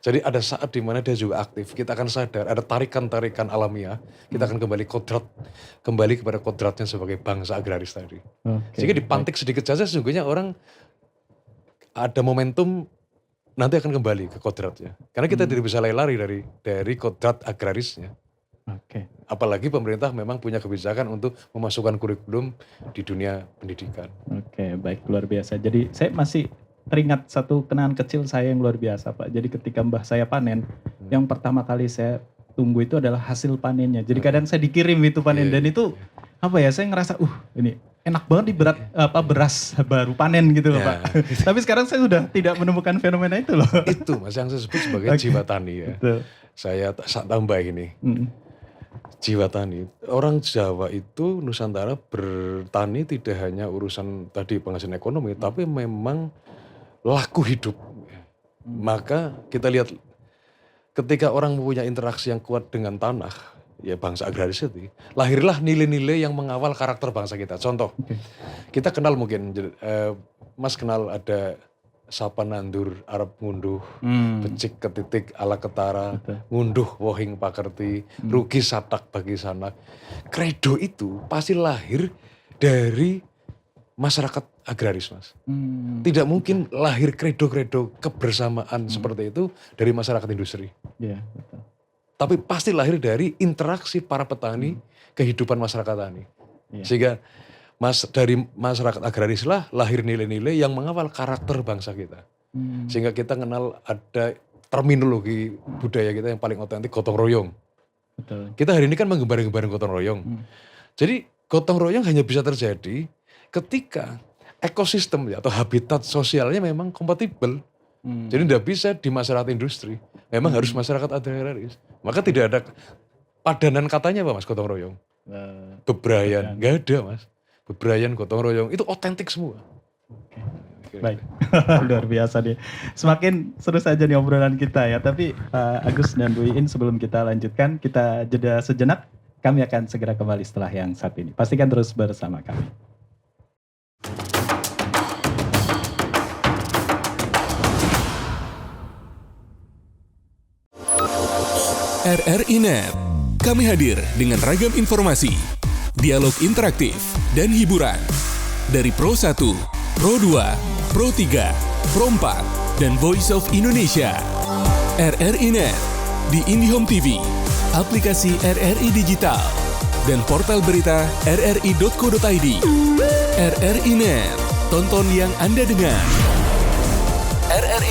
Jadi ada saat di mana dia juga aktif, kita akan sadar, ada tarikan-tarikan alamiah, kita akan kembali kepada kodratnya sebagai bangsa agraris tadi. Sehingga dipantik sedikit saja sesungguhnya orang ada momentum nanti akan kembali ke kodratnya. Karena kita tidak bisa lari dari kodrat agrarisnya. Apalagi pemerintah memang punya kebijakan untuk memasukkan kurikulum di dunia pendidikan. Baik, luar biasa. Jadi saya masih teringat satu kenangan kecil saya yang luar biasa Pak. Jadi ketika mbah saya panen, yang pertama kali saya tunggu itu adalah hasil panennya. Jadi kadang saya dikirim itu panen dan itu saya ngerasa ini enak banget di beras baru panen gitu loh Pak. Tapi sekarang saya sudah tidak menemukan fenomena itu loh. Itu Mas yang saya sebut sebagai jiwa tani ya. Saya tambah ini. Jiwa tani. Orang Jawa itu Nusantara bertani tidak hanya urusan tadi penghasilan ekonomi, tapi memang laku hidup. Maka kita lihat ketika orang mempunyai interaksi yang kuat dengan tanah, ya bangsa agraris itu, lahirlah nilai-nilai yang mengawal karakter bangsa kita. Contoh, kita kenal mungkin, Mas kenal ada sapa nandur Arab ngunduh, becik ketitik ala ketara, ngunduh wohing pakerti, rugi satak bagi sanak. Kredo itu pasti lahir dari masyarakat agraris Mas. Tidak mungkin lahir kredo-kredo kebersamaan seperti itu dari masyarakat industri. Betul. Tapi pasti lahir dari interaksi para petani, kehidupan masyarakat tani. Sehingga dari masyarakat agraris lah lahir nilai-nilai yang mengawal karakter bangsa kita. Sehingga kita kenal ada terminologi budaya kita yang paling otentik, gotong royong. Betul. Kita hari ini kan menggembar-gembar gotong royong. Jadi gotong royong hanya bisa terjadi ketika ekosistem atau habitat sosialnya memang kompatibel. Jadi tidak bisa di masyarakat industri. Memang harus masyarakat agraris. Maka tidak ada padanan katanya Pak Mas gotong royong. Bebrayan, nggak ada Mas. Bebrayan, gotong royong, itu otentik semua. Baik, luar biasa nih. Semakin seru saja nih obrolan kita ya. Tapi Pak Agus dan Bu Iin, sebelum kita lanjutkan, kita jeda sejenak. Kami akan segera kembali setelah yang satu ini. Pastikan terus bersama kami. RRI.net, kami hadir dengan ragam informasi, dialog interaktif, dan hiburan. Dari Pro 1, Pro 2, Pro 3, Pro 4, dan Voice of Indonesia. RRI.net, di IndiHome TV, aplikasi RRI Digital, dan portal berita rri.co.id. RRI.net, tonton yang Anda dengar.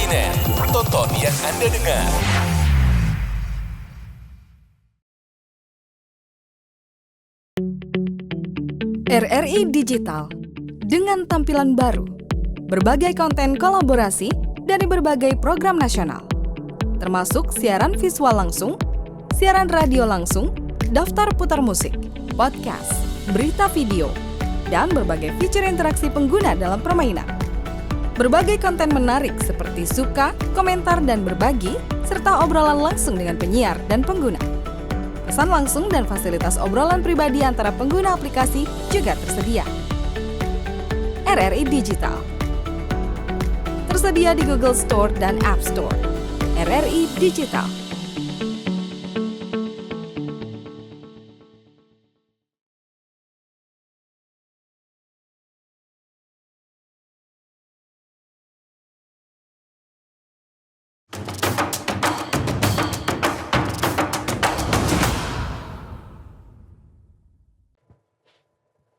RRI.net. Tonton yang Anda dengar. RRI Digital dengan tampilan baru, berbagai konten kolaborasi dari berbagai program nasional, termasuk siaran visual langsung, siaran radio langsung, daftar putar musik, podcast, berita video, dan berbagai fitur interaksi pengguna dalam permainan. Berbagai konten menarik seperti suka, komentar, dan berbagi, serta obrolan langsung dengan penyiar dan pengguna. Pesan langsung dan fasilitas obrolan pribadi antara pengguna aplikasi juga tersedia. RRI Digital tersedia di Google Store dan App Store. RRI Digital.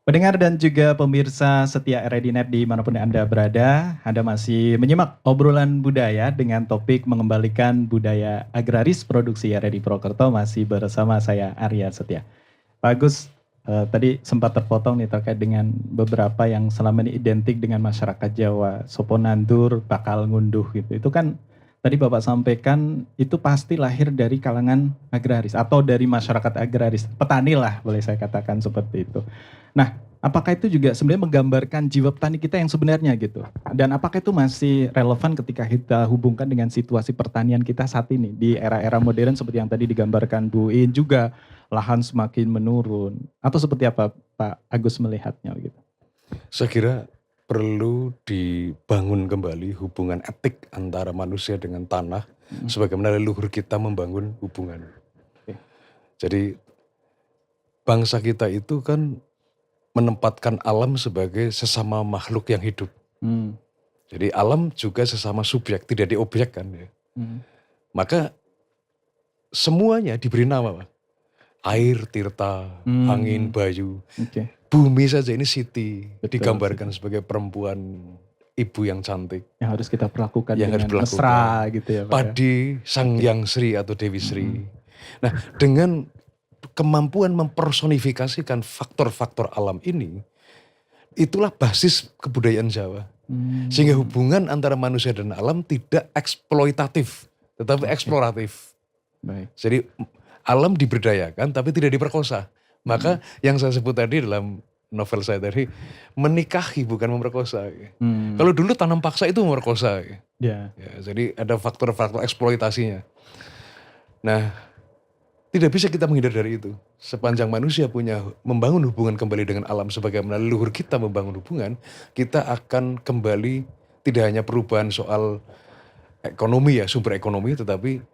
Pendengar dan juga pemirsa setia RRI.net dimanapun Anda berada, Anda masih menyimak obrolan budaya dengan topik mengembalikan budaya agraris produksi RRI Purwokerto, masih bersama saya Arya Setia. Pak Agus, tadi sempat terpotong nih terkait dengan beberapa yang selama ini identik dengan masyarakat Jawa, soponandur, bakal ngunduh gitu. Itu kan tadi Bapak sampaikan itu pasti lahir dari kalangan agraris atau dari masyarakat agraris, petani lah boleh saya katakan seperti itu. Nah, apakah itu juga sebenarnya menggambarkan jiwa petani kita yang sebenarnya gitu? Dan apakah itu masih relevan ketika kita hubungkan dengan situasi pertanian kita saat ini di era-era modern seperti yang tadi digambarkan Bu In juga, lahan semakin menurun, atau seperti apa Pak Agus melihatnya gitu? Saya kira perlu dibangun kembali hubungan etik antara manusia dengan tanah, sebagaimana leluhur kita membangun hubungan. Jadi bangsa kita itu kan menempatkan alam sebagai sesama makhluk yang hidup. Jadi alam juga sesama subjek, tidak diobjek kan ya. Maka semuanya diberi nama, Pak. Air, tirta, angin, bayu. Bumi saja ini Siti, digambarkan sebagai perempuan ibu yang cantik. Yang harus kita perlakukan yang dengan harus mesra gitu ya Pak. Padi, Sang Hyang Sri atau Dewi Sri. Nah, dengan kemampuan mempersonifikasikan faktor-faktor alam ini, itulah basis kebudayaan Jawa. Sehingga hubungan antara manusia dan alam tidak eksploitatif, tetapi eksploratif. Baik. Jadi alam diberdayakan tapi tidak diperkosa. Maka yang saya sebut tadi dalam novel saya tadi, menikahi bukan memperkosa. Kalau dulu tanam paksa itu memperkosa. Ya, jadi ada faktor-faktor eksploitasinya. Nah, tidak bisa kita menghindar dari itu. Sepanjang manusia membangun hubungan kembali dengan alam sebagaimana leluhur kita membangun hubungan, kita akan kembali tidak hanya perubahan soal ekonomi ya, sumber ekonomi, tetapi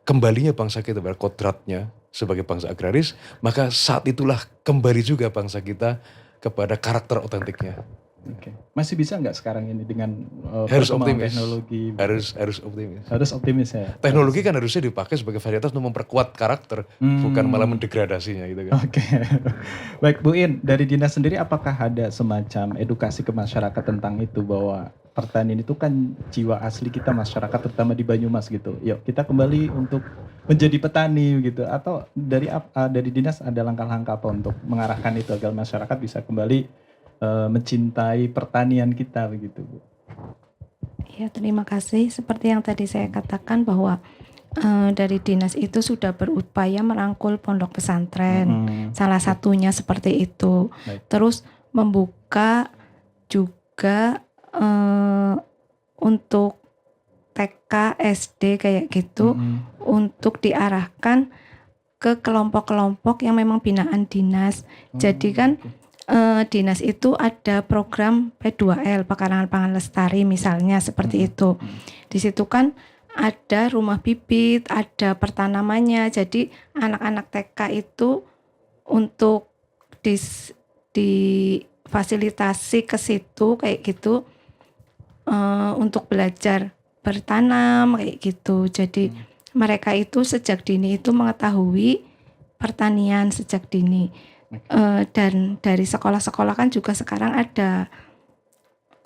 kembalinya bangsa kita pada kodratnya sebagai bangsa agraris, maka saat itulah kembali juga bangsa kita kepada karakter otentiknya. Oke. Masih bisa nggak sekarang ini dengan harus optimis. Teknologi? Harus optimis. Harus optimis ya. Teknologi kan harusnya dipakai sebagai varietas untuk memperkuat karakter, bukan malah mendegradasinya gitu kan. Oke. Baik Bu In, dari dinas sendiri apakah ada semacam edukasi ke masyarakat tentang itu bahwa pertanian itu kan jiwa asli kita masyarakat terutama di Banyumas gitu. Yuk kita kembali untuk menjadi petani gitu, atau dari dinas ada langkah-langkah apa untuk mengarahkan itu agar masyarakat bisa kembali mencintai pertanian kita begitu Bu. Ya, terima kasih. Seperti yang tadi saya katakan bahwa dari dinas itu sudah berupaya merangkul pondok pesantren. Salah satunya seperti itu. Baik. Terus membuka juga untuk TK, SD kayak gitu untuk diarahkan ke kelompok-kelompok yang memang binaan dinas. Jadi kan dinas itu ada program P2L, Pekarangan Pangan Lestari misalnya seperti itu. Di situ kan ada rumah bibit, ada pertanamannya. Jadi anak-anak TK itu untuk difasilitasi ke situ kayak gitu untuk belajar bertanam kayak gitu. Jadi mereka itu sejak dini itu mengetahui pertanian sejak dini. Dan dari sekolah-sekolah kan juga sekarang ada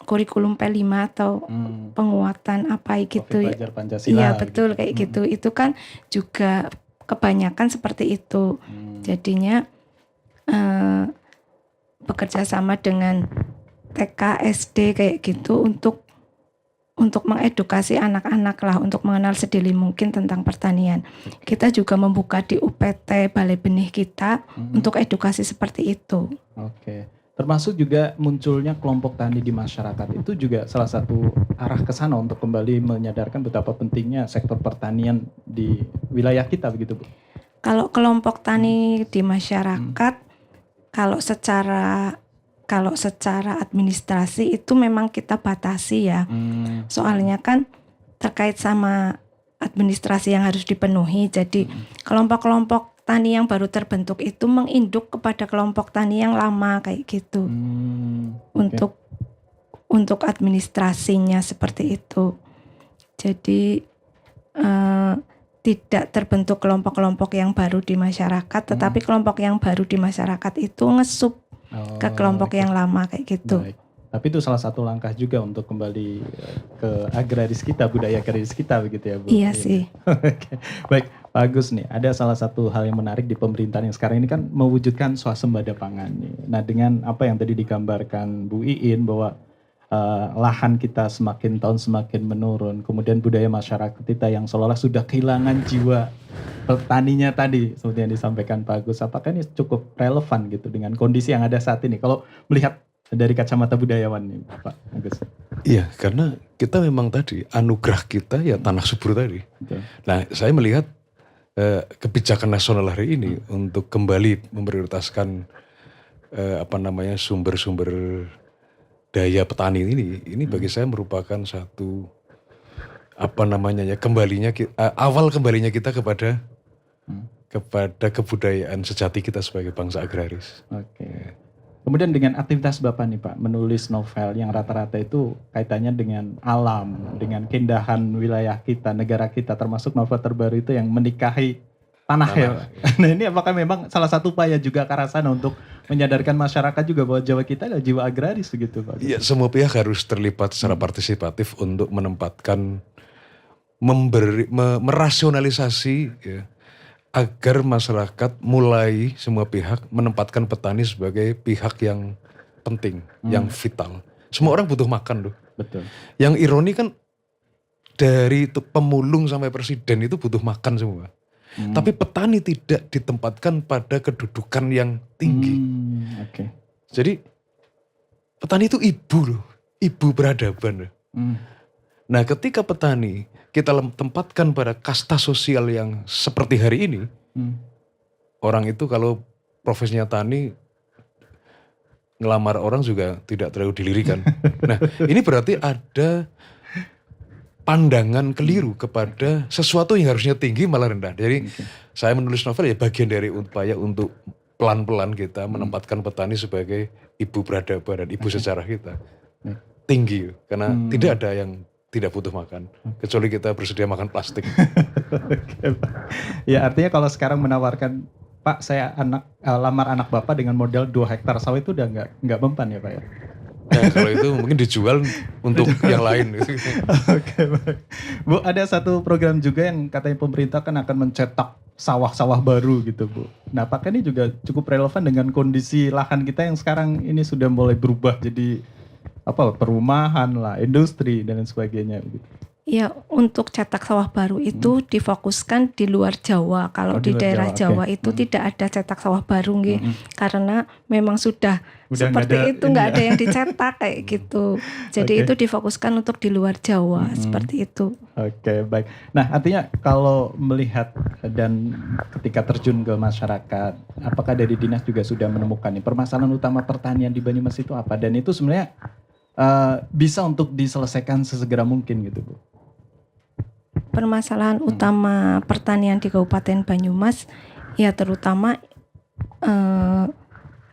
kurikulum P5 atau penguatan apa gitu ya. Pelajar Pancasila. Iya betul gitu. kayak gitu. Itu kan juga kebanyakan seperti itu. Jadinya bekerja sama dengan TK, SD kayak gitu untuk mengedukasi anak-anak lah, untuk mengenal sedini mungkin tentang pertanian. Kita juga membuka di UPT Balai Benih kita untuk edukasi seperti itu. Oke. Termasuk juga munculnya kelompok tani di masyarakat itu juga salah satu arah ke sana untuk kembali menyadarkan betapa pentingnya sektor pertanian di wilayah kita begitu Bu. Kalau kelompok tani di masyarakat, kalau secara administrasi itu memang kita batasi ya. Soalnya kan terkait sama administrasi yang harus dipenuhi. Jadi kelompok-kelompok tani yang baru terbentuk itu menginduk kepada kelompok tani yang lama kayak gitu. Untuk administrasinya seperti itu. Jadi tidak terbentuk kelompok-kelompok yang baru di masyarakat, tetapi kelompok yang baru di masyarakat itu ngesup ke kelompok yang lama kayak gitu. Baik. Tapi itu salah satu langkah juga untuk kembali ke agraris kita, budaya agraris kita begitu ya Bu? Iya sih. Oke. Baik, Pak Agus nih, ada salah satu hal yang menarik di pemerintahan yang sekarang ini kan mewujudkan swasembada pangan nih. Nah dengan apa yang tadi digambarkan Bu Iin bahwa lahan kita semakin tahun semakin menurun, kemudian budaya masyarakat kita yang seolah-olah sudah kehilangan jiwa petaninya tadi seperti yang disampaikan Pak Agus, apakah ini cukup relevan gitu dengan kondisi yang ada saat ini kalau melihat dari kacamata budayawan nih Pak Agus? Iya, karena kita memang tadi anugerah kita ya tanah subur tadi. Betul. Nah, saya melihat kebijakan nasional hari ini untuk kembali memprioritaskan sumber-sumber daya petani ini bagi saya merupakan satu awal kembalinya kita kepada kebudayaan sejati kita sebagai bangsa agraris. Oke. Kemudian dengan aktivitas Bapak nih Pak, menulis novel yang rata-rata itu kaitannya dengan alam, dengan keindahan wilayah kita, negara kita, termasuk novel terbaru itu yang menikahi tanah ya. Nah ini apakah memang salah satu upaya juga ke arah sana untuk menyadarkan masyarakat juga bahwa Jawa kita adalah jiwa agraris begitu Pak? Iya, semua pihak harus terlibat secara partisipatif untuk menempatkan, merasionalisasi ya, agar masyarakat mulai semua pihak menempatkan petani sebagai pihak yang penting, yang vital. Semua orang butuh makan loh. Betul. Yang ironi kan dari pemulung sampai presiden itu butuh makan semua. Tapi petani tidak ditempatkan pada kedudukan yang tinggi. Oke. Jadi petani itu ibu loh, ibu peradaban loh. Nah ketika petani kita tempatkan pada kasta sosial yang seperti hari ini, orang itu kalau profesinya tani, ngelamar orang juga tidak terlalu dilirikan. Nah ini berarti ada pandangan keliru kepada sesuatu yang harusnya tinggi malah rendah. Jadi saya menulis novel ya bagian dari upaya untuk pelan-pelan kita menempatkan petani sebagai ibu peradaban dan ibu sejarah kita. Tinggi, karena tidak ada yang tidak butuh makan, kecuali kita bersedia makan plastik. Oke, Pak. Ya artinya kalau sekarang menawarkan, Pak saya lamar anak Bapak dengan modal 2 hektar sawah itu udah nggak mempan ya Pak ya? Nah, kalau itu mungkin dijual untuk yang lain. Oke, baik. Bu, ada satu program juga yang katanya pemerintah kan akan mencetak sawah-sawah baru gitu Bu. Nah apakah ini juga cukup relevan dengan kondisi lahan kita yang sekarang ini sudah mulai berubah jadi perumahan lah, industri dan lain sebagainya gitu. Ya, untuk cetak sawah baru itu difokuskan di luar Jawa. Kalau di daerah Jawa itu tidak ada cetak sawah baru karena memang sudah seperti itu nggak ada yang dicetak kayak gitu. Jadi itu difokuskan untuk di luar Jawa seperti itu. Oke, baik. Nah, artinya kalau melihat dan ketika terjun ke masyarakat, apakah dari dinas juga sudah menemukan nih permasalahan utama pertanian di Banyumas itu apa? Dan itu sebenarnya bisa untuk diselesaikan sesegera mungkin gitu Bu. Permasalahan utama pertanian di Kabupaten Banyumas ya terutama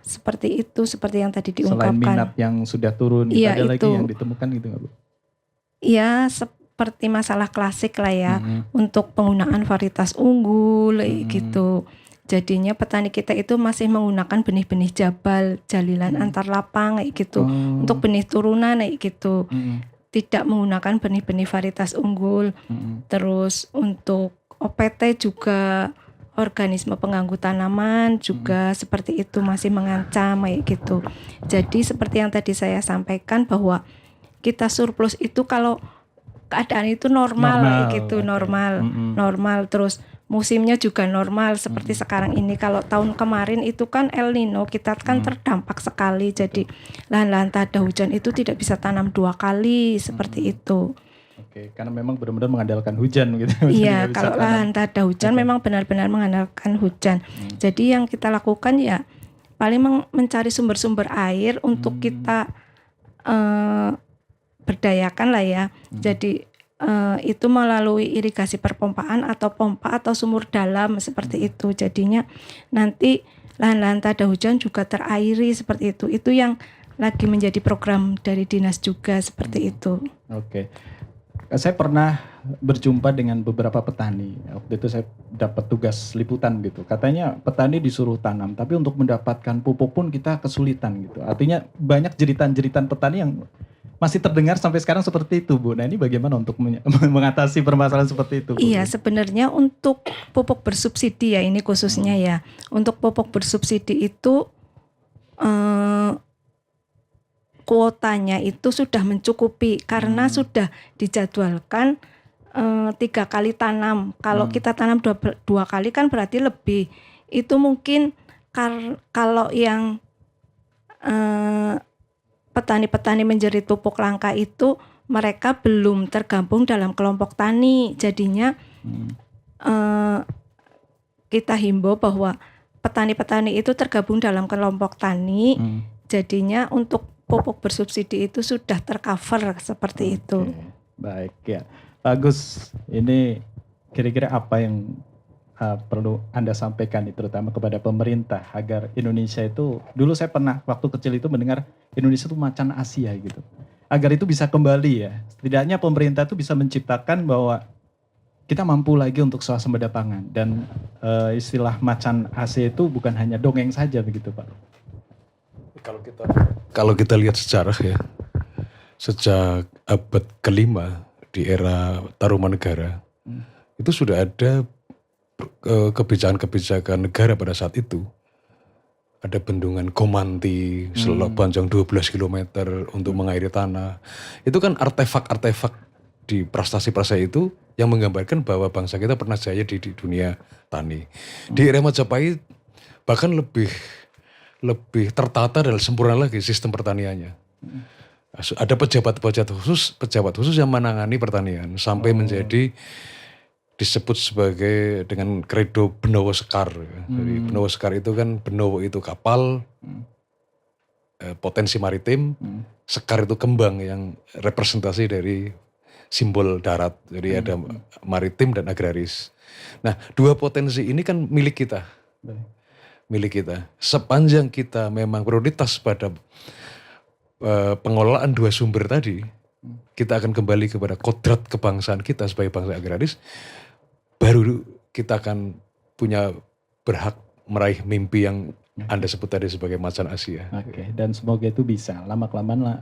seperti yang tadi diungkapkan. Selain minat yang sudah turun, ya, ada itu. lagi yang ditemukan gitu nggak Bu? Ya seperti masalah klasik lah ya, untuk penggunaan varietas unggul gitu. Jadinya petani kita itu masih menggunakan benih-benih jabal, jalilan antar lapang kayak gitu. Untuk benih turunan kayak gitu. Tidak menggunakan benih-benih varietas unggul. Terus untuk OPT juga organisme pengganggu tanaman juga seperti itu masih mengancam kayak gitu. Jadi seperti yang tadi saya sampaikan bahwa kita surplus itu kalau keadaan itu normal kayak gitu, normal terus musimnya juga normal seperti sekarang ini. Kalau tahun kemarin itu kan El Nino, kita kan terdampak sekali. Jadi lahan-lahan tak ada hujan itu tidak bisa tanam 2 kali seperti itu. Oke, karena memang benar-benar mengandalkan hujan gitu. Iya, kalau lahan tak ada hujan memang benar-benar mengandalkan hujan. Jadi yang kita lakukan ya paling mencari sumber-sumber air untuk kita berdayakan lah ya. Jadi itu melalui irigasi perpompaan atau pompa atau sumur dalam seperti itu. Jadinya nanti lahan-lahan tak ada hujan juga terairi seperti itu. Itu yang lagi menjadi program dari dinas juga seperti itu. Oke. Saya pernah berjumpa dengan beberapa petani. Waktu itu saya dapat tugas liputan gitu. Katanya petani disuruh tanam, tapi untuk mendapatkan pupuk pun kita kesulitan gitu. Artinya banyak jeritan-jeritan petani yang masih terdengar sampai sekarang seperti itu, Bu. Nah, ini bagaimana untuk mengatasi permasalahan seperti itu, Bu? Iya, sebenarnya untuk pupuk bersubsidi ya, ini khususnya ya. Untuk pupuk bersubsidi itu kuotanya itu sudah mencukupi karena sudah dijadwalkan 3 kali tanam. Kalau kita tanam 2 kali kan berarti lebih. Itu mungkin kalau yang petani-petani menjerit pupuk langka itu mereka belum tergabung dalam kelompok tani. Jadinya kita himbau bahwa petani-petani itu tergabung dalam kelompok tani. Jadinya untuk pupuk bersubsidi itu sudah tercover seperti itu. Baik ya, Pak Agus, ini kira-kira apa yang perlu Anda sampaikan terutama kepada pemerintah agar Indonesia itu, dulu saya pernah waktu kecil itu mendengar Indonesia itu macan Asia gitu. Agar itu bisa kembali ya. Setidaknya pemerintah itu bisa menciptakan bahwa kita mampu lagi untuk swasembada pangan. Dan istilah macan Asia itu bukan hanya dongeng saja begitu Pak. Kalau kita lihat sejarah ya, sejak abad ke-5 di era Tarumanegara, itu sudah ada kebijakan-kebijakan negara pada saat itu. Ada bendungan Gomanti sepanjang 12 km untuk mengairi tanah. Itu kan artefak-artefak di prestasi-prestasi itu yang menggambarkan bahwa bangsa kita pernah jaya di dunia tani. Di era Majapahit bahkan lebih tertata dan sempurna lagi sistem pertaniannya. Ada pejabat khusus yang menangani pertanian sampai menjadi disebut sebagai dengan kredo Benowo Sekar. Jadi Benowo Sekar itu kan, Benowo itu kapal, potensi maritim, Sekar itu kembang yang representasi dari simbol darat. Jadi ada maritim dan agraris. Nah, 2 potensi ini kan milik kita. Sepanjang kita memang prioritas pada pengelolaan 2 sumber tadi, kita akan kembali kepada kodrat kebangsaan kita sebagai bangsa agraris. Baru kita akan punya berhak meraih mimpi yang Anda sebut tadi sebagai macan Asia. Oke, dan semoga itu bisa lama-kelamaan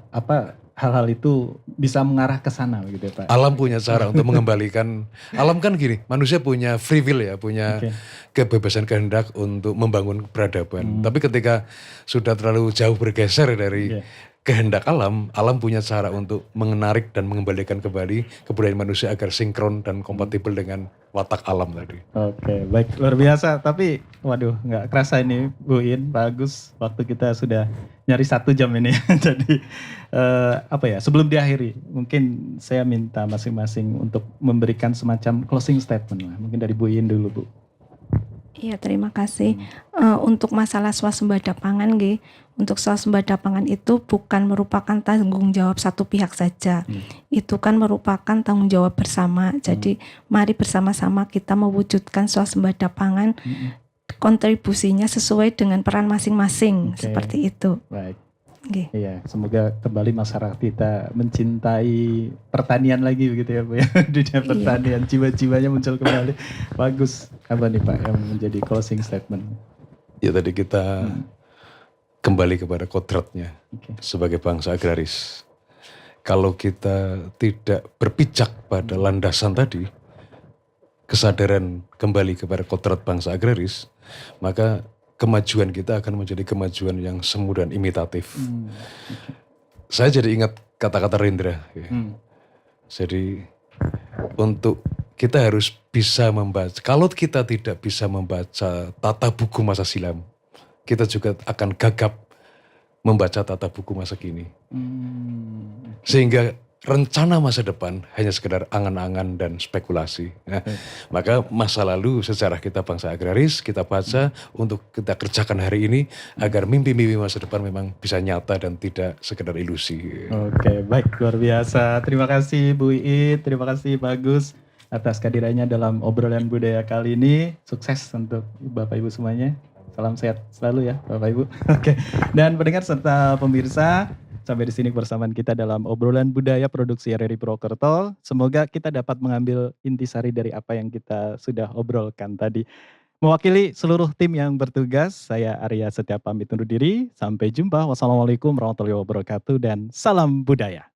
hal-hal itu bisa mengarah ke sana begitu Pak. Alam punya cara untuk mengembalikan. Alam kan gini, manusia punya free will ya, punya kebebasan kehendak untuk membangun peradaban. Tapi ketika sudah terlalu jauh bergeser dari kehendak alam punya cara untuk menarik dan mengembalikan kembali kebudayaan manusia agar sinkron dan kompatibel dengan watak alam tadi. Oke, baik, luar biasa. Tapi waduh, nggak kerasa ini Bu In, Pak Agus, waktu kita sudah nyaris 1 jam ini. Jadi sebelum diakhiri, mungkin saya minta masing-masing untuk memberikan semacam closing statement lah. Mungkin dari Bu In dulu, Bu. Iya, terima kasih. Untuk masalah swasembada pangan, untuk swasembada pangan itu bukan merupakan tanggung jawab satu pihak saja. Itu kan merupakan tanggung jawab bersama. Jadi mari bersama-sama kita mewujudkan swasembada pangan. Kontribusinya sesuai dengan peran masing-masing, seperti itu. Baik. Nggih. Iya, semoga kembali masyarakat kita mencintai pertanian lagi begitu ya Bu ya. Dunia pertanian, jiwa-jiwanya muncul kembali. Bagus. Apa nih Pak yang menjadi closing statement? Ya tadi kita kembali kepada kodratnya sebagai bangsa agraris. Kalau kita tidak berpijak pada landasan tadi, kesadaran kembali kepada kodrat bangsa agraris, maka kemajuan kita akan menjadi kemajuan yang semu dan imitatif. Saya jadi ingat kata-kata Rendra. Ya. Jadi untuk kita harus bisa membaca. Kalau kita tidak bisa membaca tata buku masa silam, kita juga akan gagap membaca tata buku masa kini. Sehingga rencana masa depan hanya sekedar angan-angan dan spekulasi. Nah, maka masa lalu sejarah kita bangsa agraris kita baca untuk kita kerjakan hari ini agar mimpi-mimpi masa depan memang bisa nyata dan tidak sekedar ilusi. Oke, baik, luar biasa. Terima kasih Bu Iit, terima kasih Bagus atas kehadirannya dalam obrolan budaya kali ini. Sukses untuk Bapak Ibu semuanya. Salam sehat selalu ya Bapak Ibu. Oke. Dan pendengar serta pemirsa, sampai di sini kebersamaan kita dalam obrolan budaya produksi RRI Purwokerto. Semoga kita dapat mengambil intisari dari apa yang kita sudah obrolkan tadi. Mewakili seluruh tim yang bertugas, saya Arya Setia pamit undur diri. Sampai jumpa. Wassalamualaikum warahmatullahi wabarakatuh dan salam budaya.